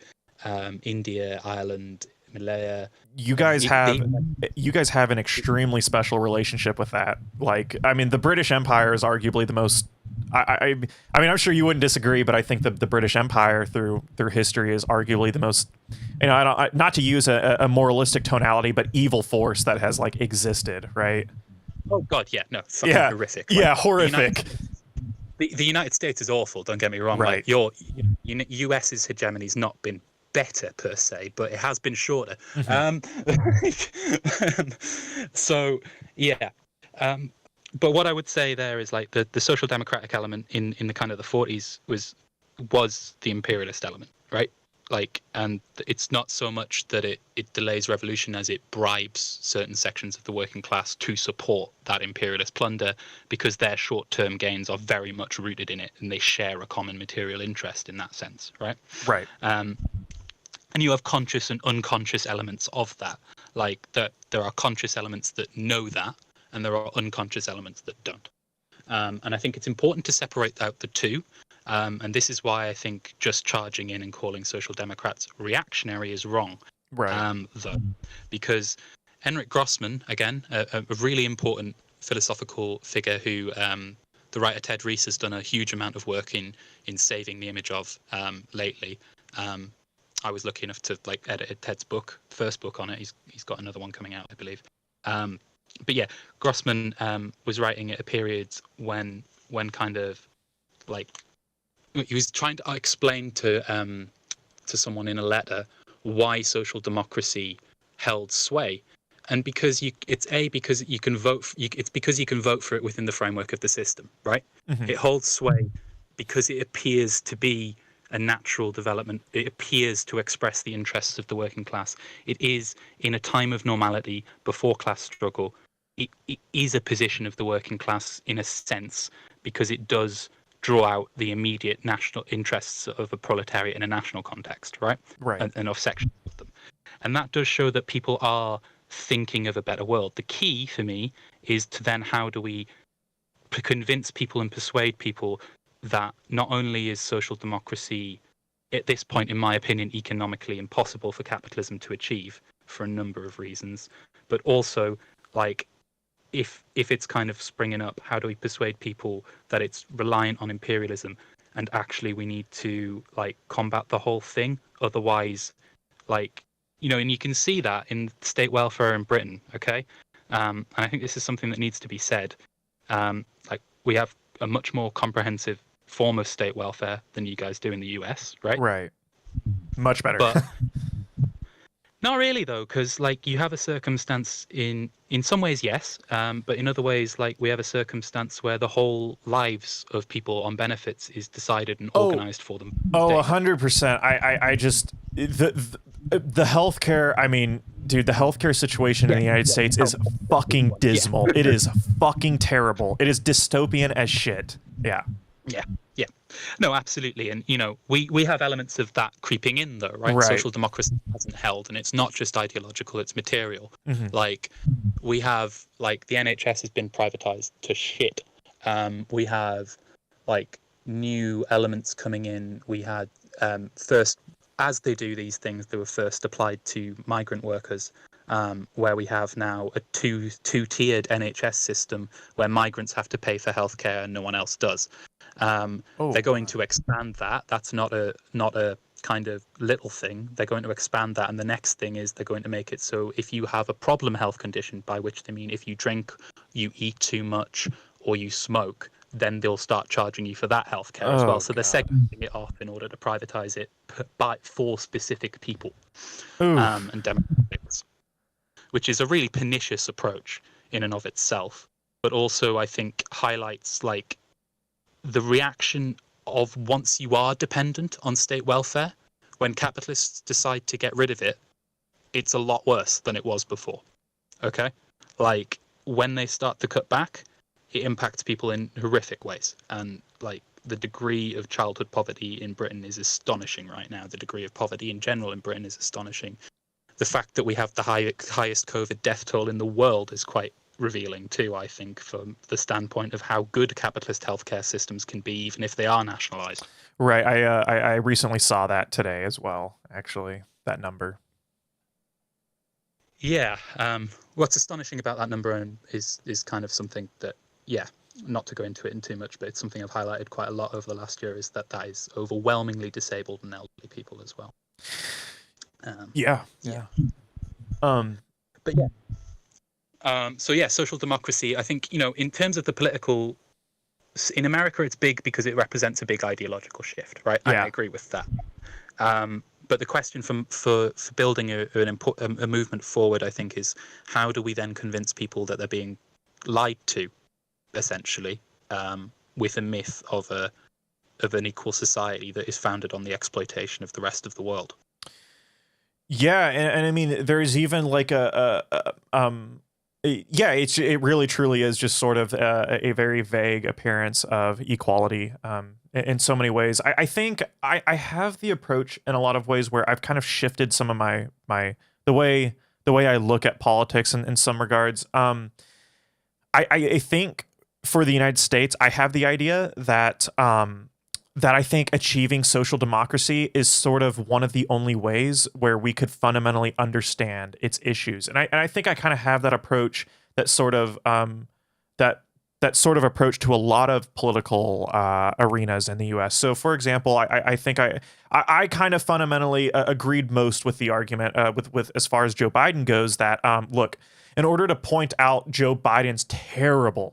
India, Ireland, Malaya. You guys have an extremely special relationship with that. Like, I mean, the British Empire is arguably the most. I mean, I'm sure you wouldn't disagree, but I think the British Empire through history is arguably the most, you know, not to use a moralistic tonality, but evil force that has, like, existed, right? Oh God, yeah, no, fucking horrific. Like, yeah, horrific. The United States is awful. Don't get me wrong. Right. Like, US's hegemony's not been better per se, but it has been shorter. So yeah. But what I would say there is like the social democratic element in the kind of the 40s was the imperialist element, right? Like, and it's not so much that it delays revolution as it bribes certain sections of the working class to support that imperialist plunder, because their short-term gains are very much rooted in it, and they share a common material interest in that sense, right? Right. And you have conscious and unconscious elements of that. Like that, there are conscious elements that know that, and there are unconscious elements that don't. And I think it's important to separate out the two. And this is why I think just charging in and calling social democrats reactionary is wrong. Right. Though, because Henrik Grossman, again, a really important philosophical figure who the writer Ted Rees has done a huge amount of work in saving the image of lately. I was lucky enough to like edit Ted's book, first book on it. He's got another one coming out, I believe. But yeah, Grossman was writing at a period when kind of like he was trying to explain to someone in a letter why social democracy held sway, and because because you can vote for it within the framework of the system, right? It holds sway because it appears to be a natural development. It appears to express the interests of the working class. It is, in a time of normality before class struggle, it is a position of the working class in a sense, because it does draw out the immediate national interests of a proletariat in a national context, right? Right. And of sections of them. And that does show that people are thinking of a better world. The key for me is to then how do we convince people and persuade people that not only is social democracy at this point, in my opinion, economically impossible for capitalism to achieve for a number of reasons, but also like if it's kind of springing up, how do we persuade people that it's reliant on imperialism and actually we need to like combat the whole thing? Otherwise, like, you know, and you can see that in state welfare in Britain, okay? And I think this is something that needs to be said. Like, we have a much more comprehensive form of state welfare than you guys do in the US, right? Right. Much better. But not really, though, because like you have a circumstance in some ways, yes, but in other ways, like we have a circumstance where the whole lives of people on benefits is decided and organized for them. Oh, 100%. I just the healthcare. I mean, dude, the healthcare situation in the United States is fucking dismal. It is fucking terrible. It is dystopian as shit. Yeah. Yeah. No, absolutely. And, you know, we have elements of that creeping in, though, right? Social democracy hasn't held, and it's not just ideological, it's material. Like, we have, like, the NHS has been privatized to shit. We have, like, new elements coming in. We had first, as they do these things, they were first applied to migrant workers, where we have now a two-tiered NHS system where migrants have to pay for healthcare and no one else does. They're going to expand that. That's not a kind of little thing. They're going to expand that, and the next thing is they're going to make it so if you have a problem health condition, by which they mean if you drink, you eat too much, or you smoke, then they'll start charging you for that healthcare as well. So they're segmenting it off in order to privatize it for specific people and demographics, which is a really pernicious approach in and of itself, but also I think highlights like the reaction of once you are dependent on state welfare, when capitalists decide to get rid of it, it's a lot worse than it was before. Okay? Like when they start to cut back, it impacts people in horrific ways. And like the degree of childhood poverty in Britain is astonishing right now. The degree of poverty in general in Britain is astonishing. The fact that we have the highest COVID death toll in the world is quite revealing too, I think, from the standpoint of how good capitalist healthcare systems can be, even if they are nationalized. Right. I recently saw that today as well, actually, that number. Yeah. What's astonishing about that number is kind of something that, yeah, not to go into it in too much, but it's something I've highlighted quite a lot over the last year, is that is overwhelmingly disabled and elderly people as well. Yeah. But yeah. So yeah, social democracy, I think, you know, in terms of the political, in America it's big because it represents a big ideological shift, right? Yeah. I agree with that. But the question for building a movement forward, I think, is how do we then convince people that they're being lied to, essentially, with a myth of an equal society that is founded on the exploitation of the rest of the world. Yeah, and I mean, there's even like it really truly is just sort of a very vague appearance of equality in so many ways. I think I have the approach in a lot of ways where I've kind of shifted some of the way I look at politics in some regards. I think for the United States, I have the idea that that I think achieving social democracy is sort of one of the only ways where we could fundamentally understand its issues. And I think I kind of have that approach, that sort of that sort of approach to a lot of political arenas in the U.S. So, for example, I think I kind of fundamentally agreed most with the argument with as far as Joe Biden goes, that look, in order to point out Joe Biden's terrible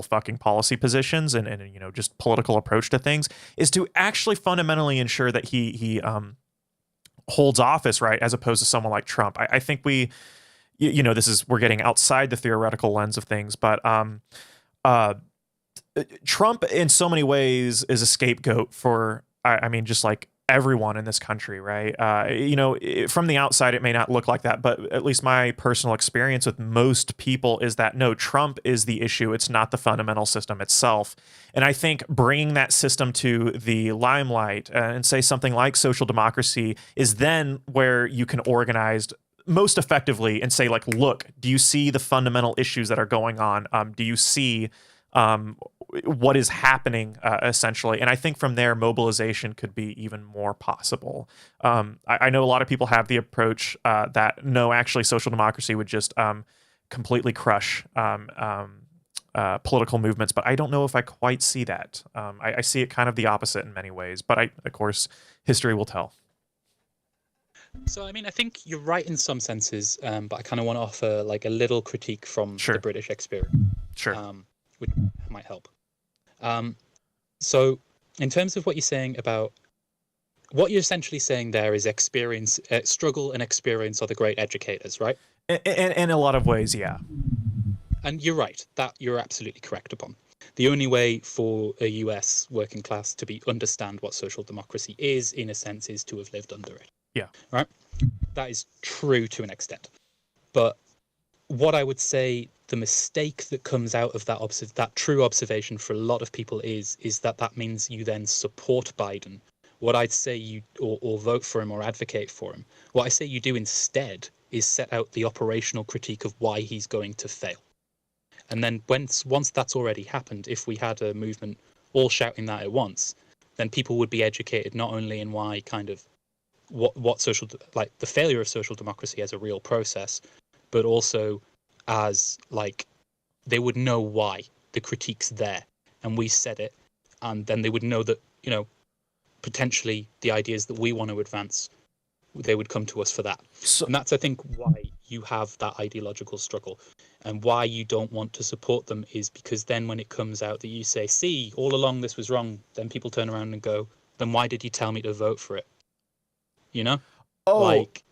fucking policy positions and you know, just political approach to things, is to actually fundamentally ensure that he holds office, right, as opposed to someone like Trump. I think we're getting outside the theoretical lens of things, but Trump in so many ways is a scapegoat for, I mean, just like everyone in this country, right? From the outside, it may not look like that, but at least my personal experience with most people is that no, Trump is the issue. It's not the fundamental system itself. And I think bringing that system to the limelight and say something like social democracy is then where you can organize most effectively and say, like, look, do you see the fundamental issues that are going on? Do you see what is happening, essentially? And I think from there, mobilization could be even more possible. I know a lot of people have the approach that no, actually, social democracy would just completely crush political movements, but I don't know if I quite see that. I see it kind of the opposite in many ways, but of course, history will tell. So, I mean, I think you're right in some senses, but I kind of want to offer like a little critique from the British experience, which might help. So, in terms of what you're saying about what you're essentially saying there is experience, struggle and experience are the great educators, right? In a lot of ways, yeah. And you're right, that you're absolutely correct upon. The only way for a US working class to understand what social democracy is, in a sense, is to have lived under it. Yeah. Right? That is true to an extent. But what I would say the mistake that comes out of that true observation for a lot of people is that means you then support Biden. What I'd say or vote for him or advocate for him. What I say you do instead is set out the operational critique of why he's going to fail. And then once that's already happened, if we had a movement all shouting that at once, then people would be educated not only in why kind of what social, like the failure of social democracy as a real process, but also as like they would know why the critique's there, and we said it, and then they would know that, you know, potentially the ideas that we want to advance, they would come to us for that. And that's, I think, why you have that ideological struggle, and why you don't want to support them is because then when it comes out that you say, see, all along this was wrong, then people turn around and go, then why did you tell me to vote for it? You know? Oh, like,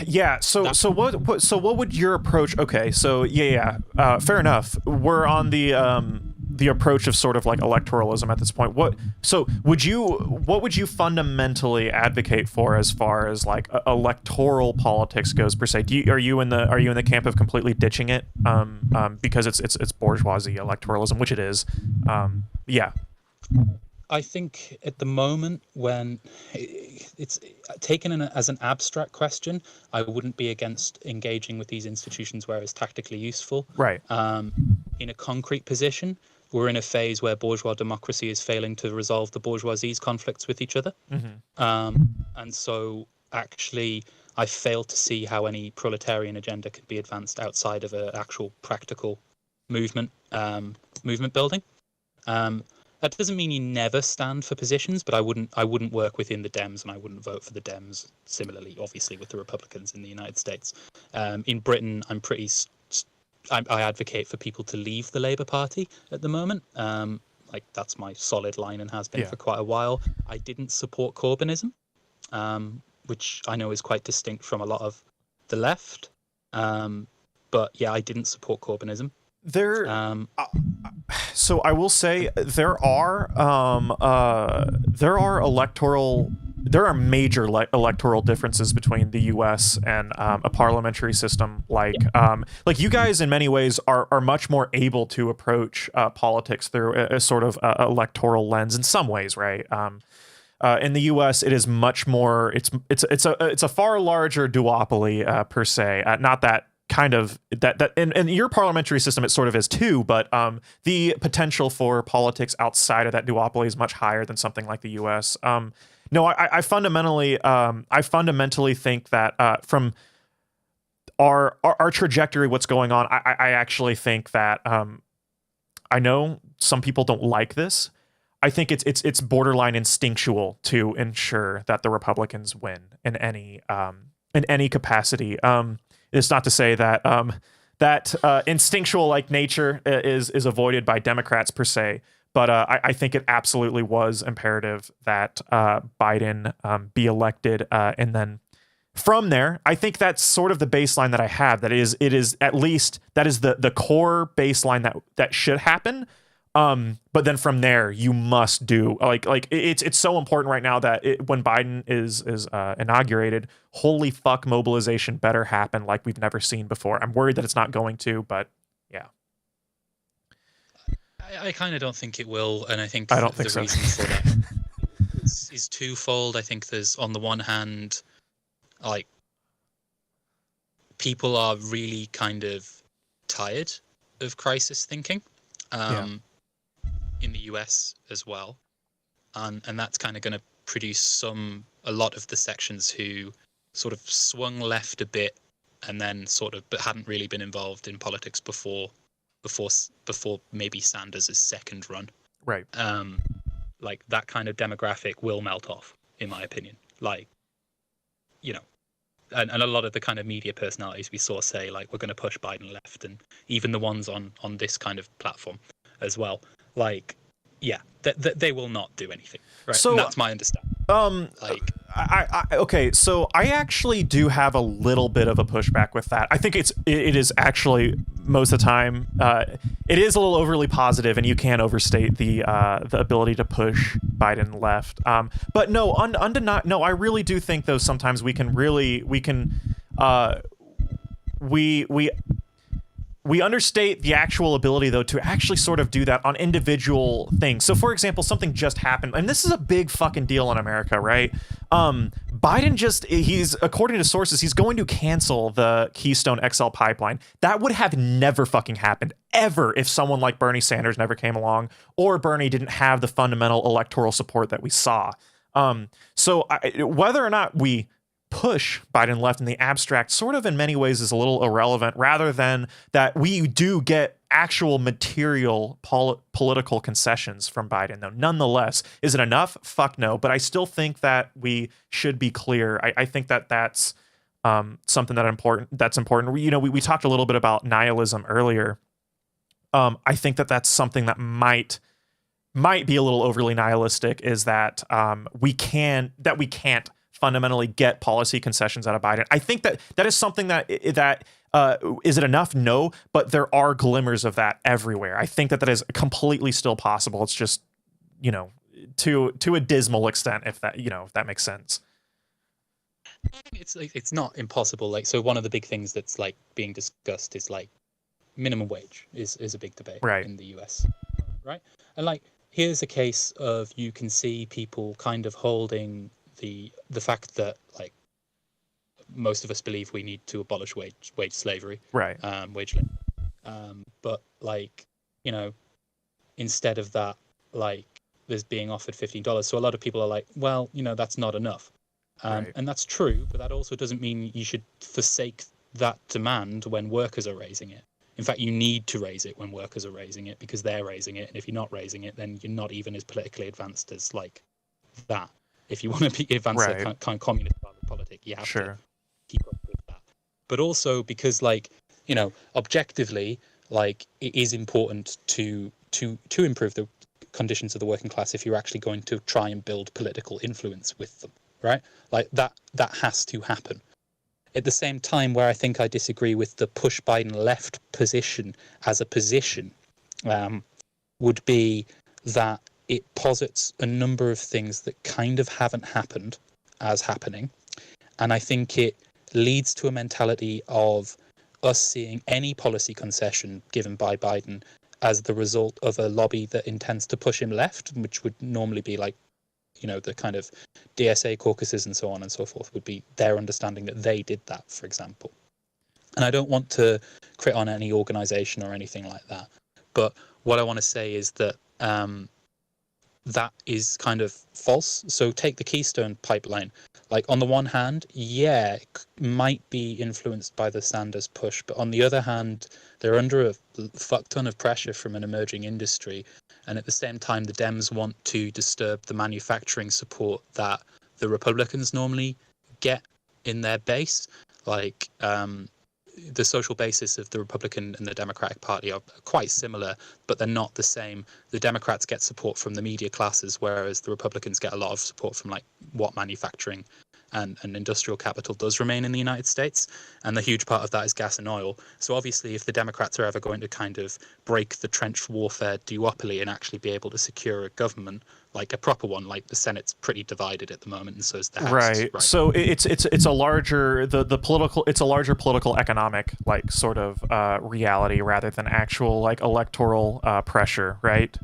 yeah. So what would your approach? Okay. So fair enough. We're on the approach of sort of like electoralism at this point. What would you fundamentally advocate for as far as like electoral politics goes per se? Are you in the camp of completely ditching it because it's bourgeoisie electoralism, which it is? Yeah. I think at the moment when it's taken as an abstract question, I wouldn't be against engaging with these institutions where it's tactically useful. Right. In a concrete position, we're in a phase where bourgeois democracy is failing to resolve the bourgeoisie's conflicts with each other. Mm-hmm. And so actually, I fail to see how any proletarian agenda could be advanced outside of an actual practical movement building. That doesn't mean you never stand for positions, but I wouldn't work within the Dems, and I wouldn't vote for the Dems. Similarly, obviously, with the Republicans in the United States. In Britain, I advocate for people to leave the Labour Party at the moment. Like that's my solid line and has been for quite a while. I didn't support Corbynism. which I know is quite distinct from a lot of the left. But yeah, I didn't support Corbynism. There, Um, so I will say there are major electoral differences between the U.S. and a parliamentary system like you guys in many ways are much more able to approach politics through a sort of electoral lens in some ways, right? In the U.S., it is much more. It's a far larger duopoly per se. Not that kind of that in your parliamentary system it sort of is too, but the potential for politics outside of that duopoly is much higher than something like the U.S. No, I fundamentally think that from our trajectory, what's going on, I actually think that I know some people don't like this. I think it's borderline instinctual to ensure that the Republicans win in any capacity. It's not to say that that instinctual like nature is avoided by Democrats per se, but I think it absolutely was imperative that Biden be elected, and then from there, I think that's sort of the baseline that I have. That it is at least that is the core baseline that should happen. But then from there, you must do like it's so important right now that when Biden is inaugurated, holy fuck, mobilization better happen like we've never seen before. I'm worried that it's not going to, but yeah. I kind of don't think it will, and I think I don't think the so. reason for that is twofold. I think there's, on the one hand, like, people are really kind of tired of crisis thinking. In the US as well, and that's kind of going to produce a lot of the sections who sort of swung left a bit and then but hadn't really been involved in politics before maybe Sanders' second run. Right. Like that kind of demographic will melt off, in my opinion. Like, you know, and a lot of the kind of media personalities we saw say like we're going to push Biden left, and even the ones on this kind of platform as well. Like, yeah, they will not do anything, right? So and that's my understanding. Okay, so I actually do have a little bit of a pushback with that. I think it is actually most of the time it is a little overly positive, and you can't overstate the ability to push Biden left. But no, I really do think though sometimes we understate the actual ability, though, to actually sort of do that on individual things. So, for example, something just happened, and this is a big fucking deal in America, right? Biden he's, according to sources, he's going to cancel the Keystone XL pipeline. That would have never fucking happened, ever, if someone like Bernie Sanders never came along, or Bernie didn't have the fundamental electoral support that we saw. So whether or not we push Biden left in the abstract sort of in many ways is a little irrelevant, rather than that we do get actual material political concessions from Biden, though. Nonetheless, is it enough? Fuck no. But I still think that we should be clear. I think that that's something that's important. We talked a little bit about nihilism earlier. I think that that's something that might be a little overly nihilistic, is that we can't fundamentally get policy concessions out of Biden. I think that is something that is it enough? No, but there are glimmers of that everywhere. I think that is completely still possible. It's just, to a dismal extent, if that makes sense. It's not impossible. Like, so one of the big things that's like being discussed is like minimum wage is a big debate in the US, right? And like, here's a case of, you can see people kind of holding the fact that like most of us believe we need to abolish wage slavery, right? Wage labor, but like, instead of that, like, there's being offered $15. So a lot of people are like, well, that's not enough, and that's true, but that also doesn't mean you should forsake that demand when workers are raising it. In fact, you need to raise it when workers are raising it, because they're raising it, and if you're not raising it, then you're not even as politically advanced as like that. If you want to be advanced a kind of communist politic, you have to keep up with that. But also because, like, objectively, like, it is important to improve the conditions of the working class if you're actually going to try and build political influence with them, right? Like that has to happen. At the same time, where I think I disagree with the push Biden left position as a position, would be that it posits a number of things that kind of haven't happened as happening. And I think it leads to a mentality of us seeing any policy concession given by Biden as the result of a lobby that intends to push him left, which would normally be like, you know, the kind of DSA caucuses and so on and so forth, would be their understanding that they did that, for example. And I don't want to crit on any organization or anything like that. But what I want to say is that that is kind of false. So take the Keystone Pipeline. Like, on the one hand, yeah, it might be influenced by the Sanders push, but on the other hand, they're under a fuck ton of pressure from an emerging industry. And at the same time, the Dems want to disturb the manufacturing support that the Republicans normally get in their base. Like, the social basis of the Republican and the Democratic Party are quite similar, but they're not the same. The Democrats get support from the media classes, whereas the Republicans get a lot of support from like what manufacturing and industrial capital does remain in the United States. And the huge part of that is gas and oil. So obviously, if the Democrats are ever going to kind of break the trench warfare duopoly and actually be able to secure a government, like a proper one, like the Senate's pretty divided at the moment, and so is the House. Right. So it's a larger the political, it's a larger political economic like sort of reality rather than actual like electoral pressure, right?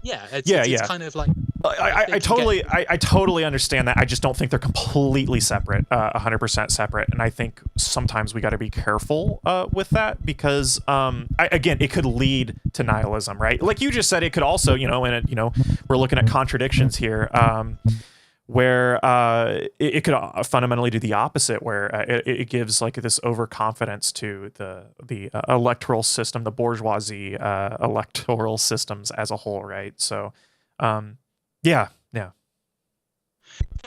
Yeah, it's kind of like I totally understand that. I just don't think they're completely separate, 100% separate. And I think sometimes we got to be careful with that because, again, it could lead to nihilism, right? Like you just said, it could also, we're looking at contradictions here, where it could fundamentally do the opposite, where it gives like this overconfidence to the electoral system, the bourgeoisie electoral systems as a whole, right? So, yeah.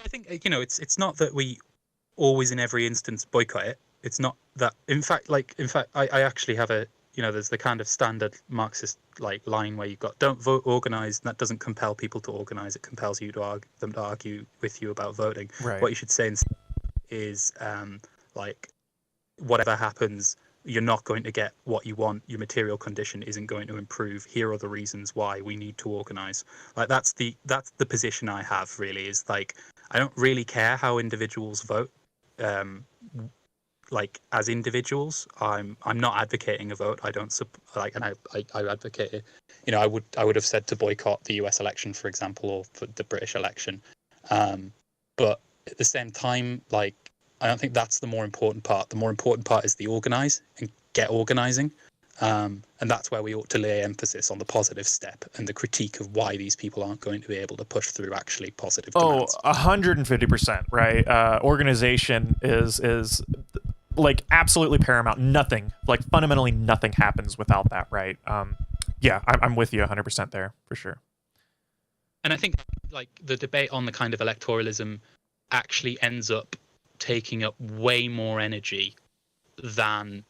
I think it's not that we always in every instance boycott it. It's not that. In fact, I actually have a there's the kind of standard Marxist like line where you've got don't vote organized, and that doesn't compel people to organize. It compels you to them to argue with you about voting. Right. What you should say instead is like whatever happens, you're not going to get what you want. Your material condition isn't going to improve. Here are the reasons why we need to organize. Like that's the position I have, really, is like I don't really care how individuals vote. Like as individuals, I'm not advocating a vote. I don't and I advocate it. I would have said to boycott the US election, for example, or for the British election. But at the same time, like I don't think that's the more important part. The more important part is the organize and get organizing. And that's where we ought to lay emphasis on the positive step and the critique of why these people aren't going to be able to push through actually positive demands. 150%, right? Organization is like absolutely paramount. Nothing, like fundamentally nothing happens without that, right? I'm with you 100% there for sure. And I think like the debate on the kind of electoralism actually ends up taking up way more energy than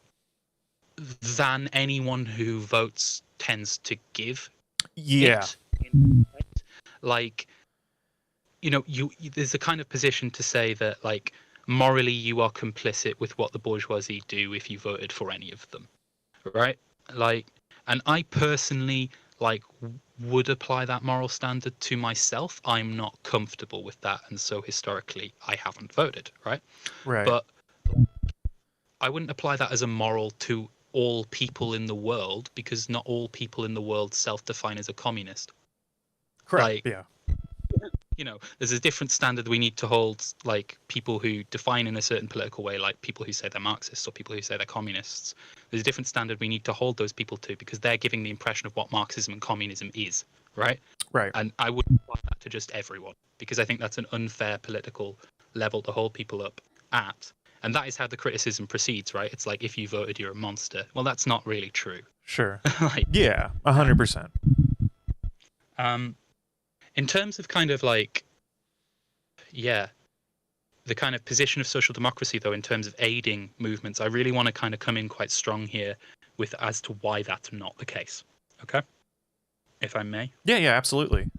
anyone who votes tends to give. Yeah. Like, there's a kind of position to say that like morally you are complicit with what the bourgeoisie do if you voted for any of them, right? Like, and I personally like would apply that moral standard to myself. I'm not comfortable with that, and so historically I haven't voted, right? But I wouldn't apply that as a moral to all people in the world, because not all people in the world self-define as a communist. Correct. Like, there's a different standard we need to hold, like people who define in a certain political way, like people who say they're Marxists or people who say they're communists. There's a different standard we need to hold those people to, because they're giving the impression of what Marxism and communism is, right? Right. And I wouldn't apply that to just everyone, because I think that's an unfair political level to hold people up at. And that is how the criticism proceeds, right? It's like, if you voted, you're a monster. Well, that's not really true. Sure. Like, yeah, 100%. In terms of kind of like, the kind of position of social democracy, though, in terms of aiding movements, I really want to kind of come in quite strong here with as to why that's not the case. Okay? If I may. Yeah, absolutely.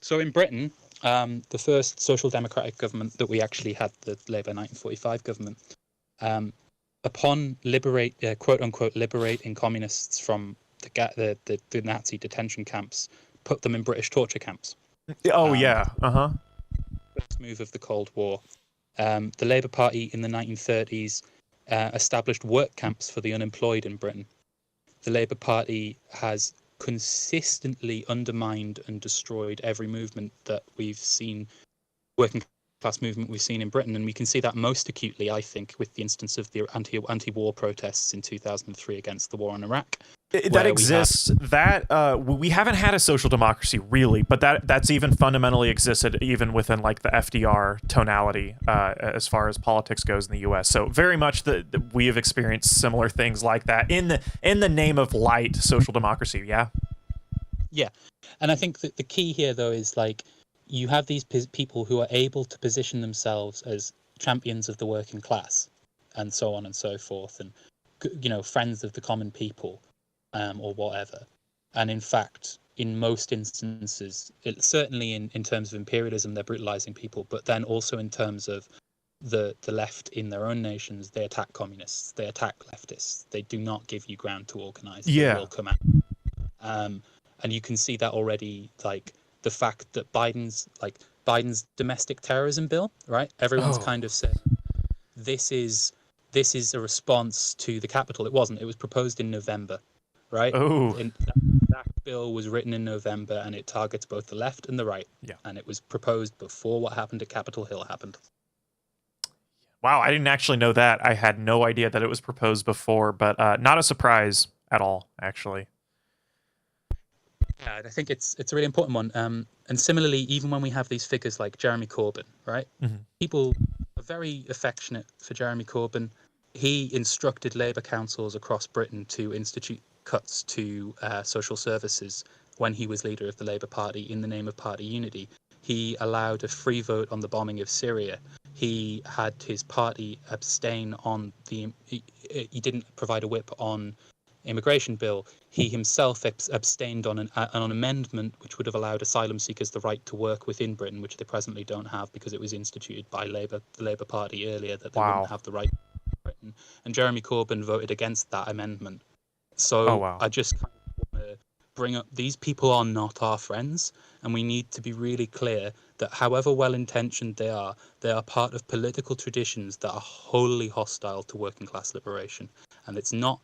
So in Britain, The first social democratic government that we actually had, the Labour 1945 government, upon quote unquote liberating communists from the Nazi detention camps, put them in British torture camps. Oh yeah. First move of the Cold War. The Labour Party in the 1930s established work camps for the unemployed in Britain. The Labour Party has consistently undermined and destroyed every movement that we've seen, working class movement we've seen in Britain, and we can see that most acutely, I think, with the instance of the anti-war protests in 2003 against the war in Iraq. That exists. We haven't had a social democracy really, but that's even fundamentally existed even within like the FDR tonality as far as politics goes in the U.S. So very much we have experienced similar things like that in the name of light social democracy. Yeah. Yeah, and I think that the key here though is like you have these people who are able to position themselves as champions of the working class, and so on and so forth, and friends of the common people. Or whatever. And in fact, in most instances, certainly in terms of imperialism, they're brutalizing people, but then also in terms of the left in their own nations, they attack communists, they attack leftists. They do not give you ground to organize. Yeah. They will come out. And you can see that already, like the fact that Biden's domestic terrorism bill, right? Everyone's kind of said this is a response to the Capitol. It wasn't. It was proposed in November. Right? That bill was written in November, and it targets both the left and the right. Yeah. And it was proposed before what happened at Capitol Hill happened. Wow, I didn't actually know that. I had no idea that it was proposed before, but not a surprise at all, actually. Yeah, I think it's a really important one. And similarly, even when we have these figures like Jeremy Corbyn, right? Mm-hmm. People are very affectionate for Jeremy Corbyn. He instructed Labour councils across Britain to institute cuts to social services when he was leader of the Labour Party in the name of party unity. He allowed a free vote on the bombing of Syria. He had his party abstain on he didn't provide a whip on immigration bill. He himself abstained on an amendment which would have allowed asylum seekers the right to work within Britain, which they presently don't have because it was instituted by the Labour Party earlier that they wouldn't have the right to Britain. And Jeremy Corbyn voted against that amendment. So I just kind of want to bring up, these people are not our friends, and we need to be really clear that however well-intentioned they are part of political traditions that are wholly hostile to working class liberation. And it's not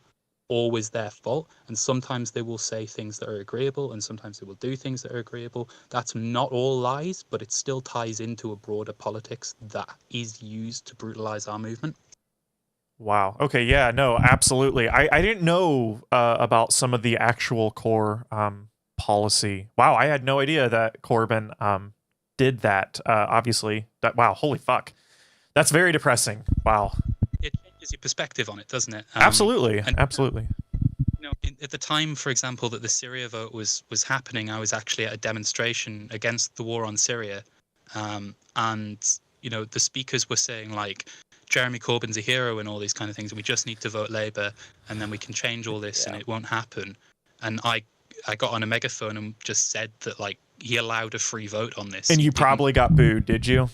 always their fault, and sometimes they will say things that are agreeable, and sometimes they will do things that are agreeable. That's not all lies, but it still ties into a broader politics that is used to brutalize our movement. Wow. Okay. Yeah. No. Absolutely. I didn't know about some of the actual core policy. Wow. I had no idea that Corbyn did that. Obviously. That. Wow. Holy fuck. That's very depressing. Wow. It changes your perspective on it, doesn't it? Absolutely. Absolutely. At the time, for example, that the Syria vote was happening, I was actually at a demonstration against the war on Syria, and the speakers were saying like, Jeremy Corbyn's a hero and all these kind of things, and we just need to vote Labour and then we can change all this and it won't happen. And I got on a megaphone and just said that like he allowed a free vote on this. And you probably got booed, did you?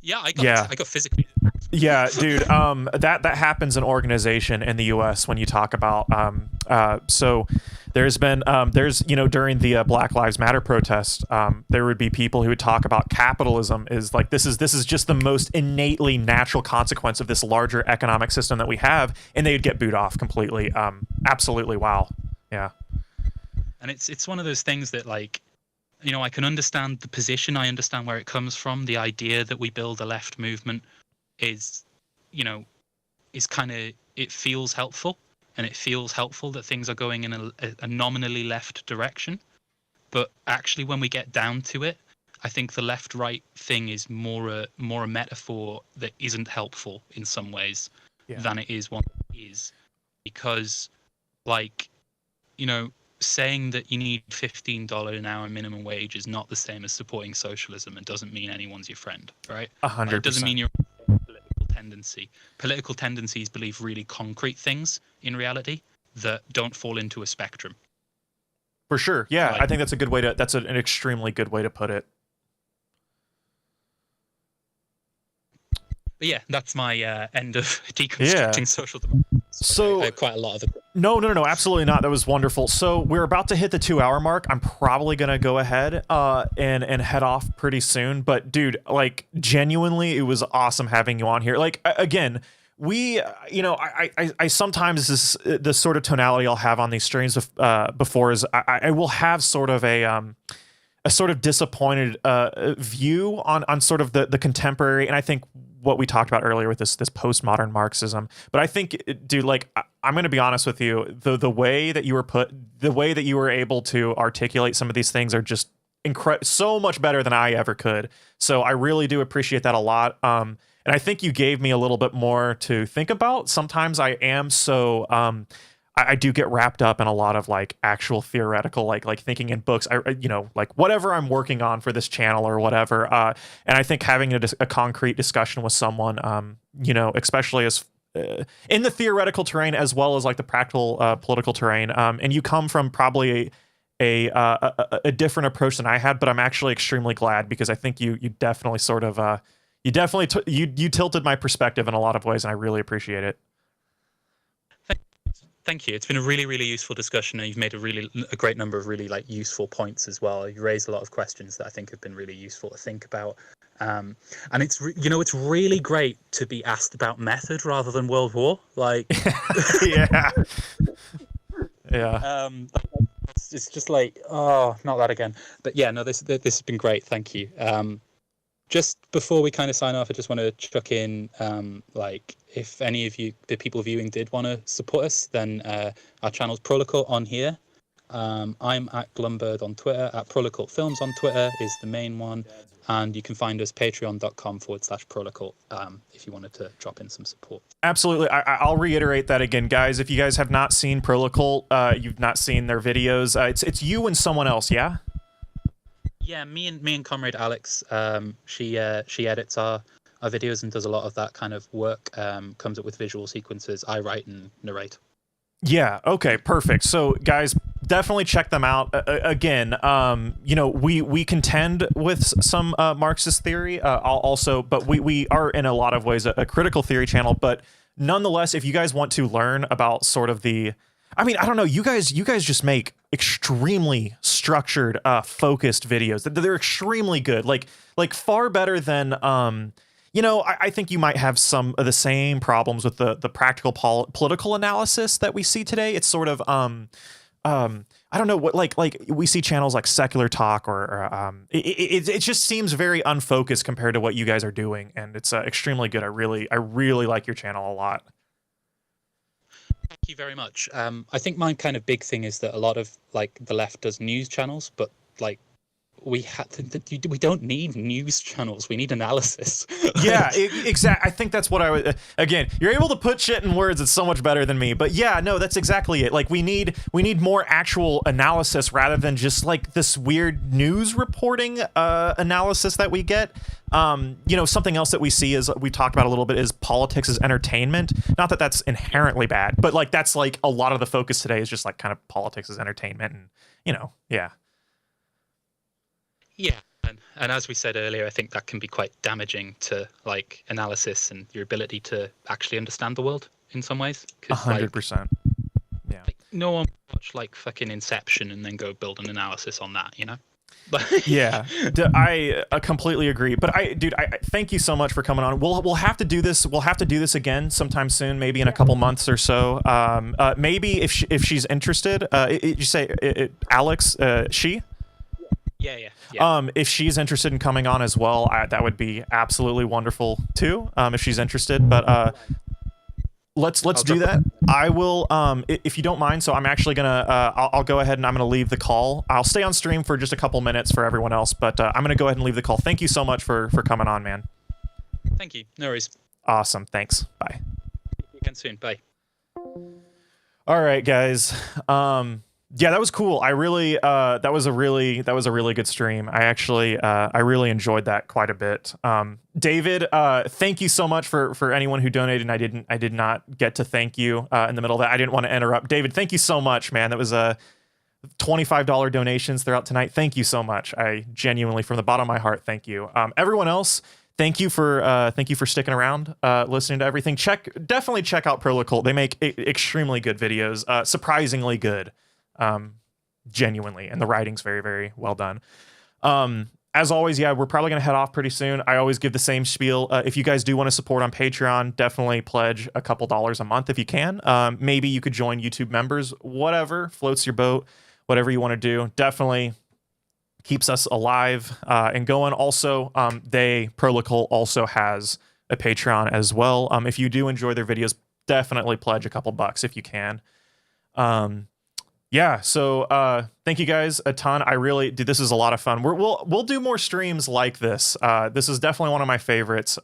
Yeah, I got physically. Yeah, dude. That happens in organization in the U.S. when you talk about. So there's been during the Black Lives Matter protest, there would be people who would talk about capitalism is like this is just the most innately natural consequence of this larger economic system that we have, and they'd get booed off completely. Absolutely, wow, yeah. And it's one of those things that like. I can understand the position. I understand where it comes from. The idea that we build a left movement is kind of, it feels helpful, and it feels helpful that things are going in a nominally left direction. But actually, when we get down to it, I think the left-right thing is more a metaphor that isn't helpful in some ways than it is one that is, because saying that you need $15 an hour minimum wage is not the same as supporting socialism and doesn't mean anyone's your friend, right? 100%. It doesn't mean you're political tendency. Political tendencies believe really concrete things in reality that don't fall into a spectrum. For sure. Yeah, I think that's a good way to, that's an extremely good way to put it. But yeah, that's my end of Yeah. deconstructing social democracy. So I had quite a lot of it. no, absolutely not. That was wonderful. So we're about to hit the 2-hour mark. I'm probably gonna go ahead and head off pretty soon. But dude, like genuinely, it was awesome having you on here. Like again, we, I sometimes the sort of tonality I'll have on these streams before is I will have sort of a sort of disappointed view on sort of the contemporary, and I think what we talked about earlier with this postmodern Marxism. But I think, dude, like I'm going to be honest with you, the way that you were able to articulate some of these things are just so much better than I ever could. So I really do appreciate that a lot. And I think you gave me a little bit more to think about. Sometimes I am so I do get wrapped up in a lot of like actual theoretical, like thinking in books, like whatever I'm working on for this channel or whatever. And I think having a concrete discussion with someone, especially as in the theoretical terrain as well as like the practical political terrain, and you come from probably a different approach than I had, but I'm actually extremely glad because I think you definitely sort of you tilted my perspective in a lot of ways, and I really appreciate it. Thank you. It's been a really, really useful discussion, and you've made a great number of really like useful points as well. You raised a lot of questions that I think have been really useful to think about. And it's it's really great to be asked about method rather than World War. Like, yeah. It's just like, oh, not that again. But yeah, no, this has been great. Thank you. Just before we kind of sign off, I just want to chuck in, like, if any of you, the people viewing, did want to support us, then our channel's Prolekult on here. I'm at Glumbird on Twitter, at Prolekult Films on Twitter is the main one. And you can find us patreon.com/Prolekult if you wanted to drop in some support. Absolutely. I'll reiterate that again, guys. If you guys have not seen Prolekult, you've not seen their videos, it's you and someone else, yeah? Yeah, me and comrade Alex. She edits our videos and does a lot of that kind of work. Comes up with visual sequences. I write and narrate. Yeah. Okay. Perfect. So, guys, definitely check them out. Again, we contend with some Marxist theory. But we are in a lot of ways a critical theory channel. But nonetheless, if you guys want to learn about sort of I don't know. You guys just make extremely structured, focused videos. They're extremely good. Like far better than I think you might have some of the same problems with the practical political analysis that we see today. It's sort of I don't know what like we see channels like Secular Talk or it just seems very unfocused compared to what you guys are doing, and it's extremely good. I really like your channel a lot. Thank you very much. I think my kind of big thing is that a lot of like the left does news channels, but like we don't need news channels. We need analysis. Yeah, exactly. I think that's what I would. Again, you're able to put shit in words. It's so much better than me. But yeah, no, that's exactly it. Like we need more actual analysis rather than just like this weird news reporting analysis that we get. Something else that we see is we talked about a little bit is politics as entertainment. Not that that's inherently bad, but like that's like a lot of the focus today is just like kind of politics as entertainment, and yeah. Yeah, and as we said earlier, I think that can be quite damaging to like analysis and your ability to actually understand the world in some ways. 100%. Yeah. Like, no one watch like fucking Inception and then go build an analysis on that, Yeah, I completely agree. But I thank you so much for coming on. We'll have to do this. We'll have to do this again sometime soon, maybe in a couple months or so. Maybe if she's interested. You say Alex? She? Yeah. If she's interested in coming on as well, that would be absolutely wonderful too. If she's interested, but let's do that. I will, if you don't mind. So I'm actually gonna, I'll go ahead and I'm gonna leave the call. I'll stay on stream for just a couple minutes for everyone else, but I'm gonna go ahead and leave the call. Thank you so much for coming on, man. Thank you. No worries. Awesome. Thanks. Bye. See you again soon. Bye. All right, guys. Yeah, that was cool. I really, that was a really good stream. I actually, I really enjoyed that quite a bit. David, thank you so much for anyone who donated. And I did not get to thank you in the middle of that. I didn't want to interrupt. David, thank you so much, man. That was $25 donations throughout tonight. Thank you so much. I genuinely, from the bottom of my heart, thank you. Everyone else, thank you for sticking around, listening to everything. Definitely check out Prolekult. They make extremely good videos, surprisingly good, genuinely, and the writing's very, very well done. As always, yeah, we're probably gonna head off pretty soon. I always give the same spiel. If you guys do want to support on Patreon, definitely pledge a couple dollars a month if you can. Maybe you could join YouTube members, whatever floats your boat, whatever you want to do. Definitely keeps us alive and going. Also, Prolekult also has a Patreon as well. If you do enjoy their videos, definitely pledge a couple bucks if you can. Yeah, so thank you guys a ton. I really, dude, this is a lot of fun. We'll do more streams like this. This is definitely one of my favorites.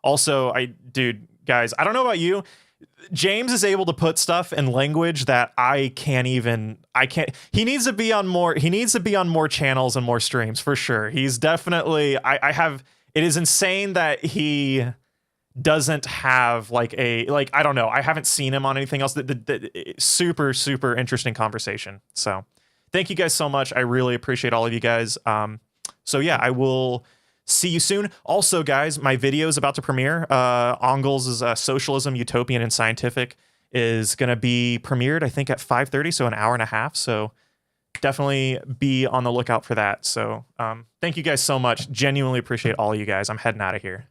Also, dude, guys, I don't know about you. James is able to put stuff in language that I can't. He needs to be on more channels and more streams for sure. He's definitely, it is insane that he doesn't have I don't know. I haven't seen him on anything else. Super, super interesting conversation. So thank you guys so much. I really appreciate all of you guys. So yeah, I will see you soon. Also, guys, my video is about to premiere. Engels' Socialism, Utopian, and Scientific is going to be premiered, I think, at 5:30, so an hour and a half. So definitely be on the lookout for that. So thank you guys so much. Genuinely appreciate all of you guys. I'm heading out of here.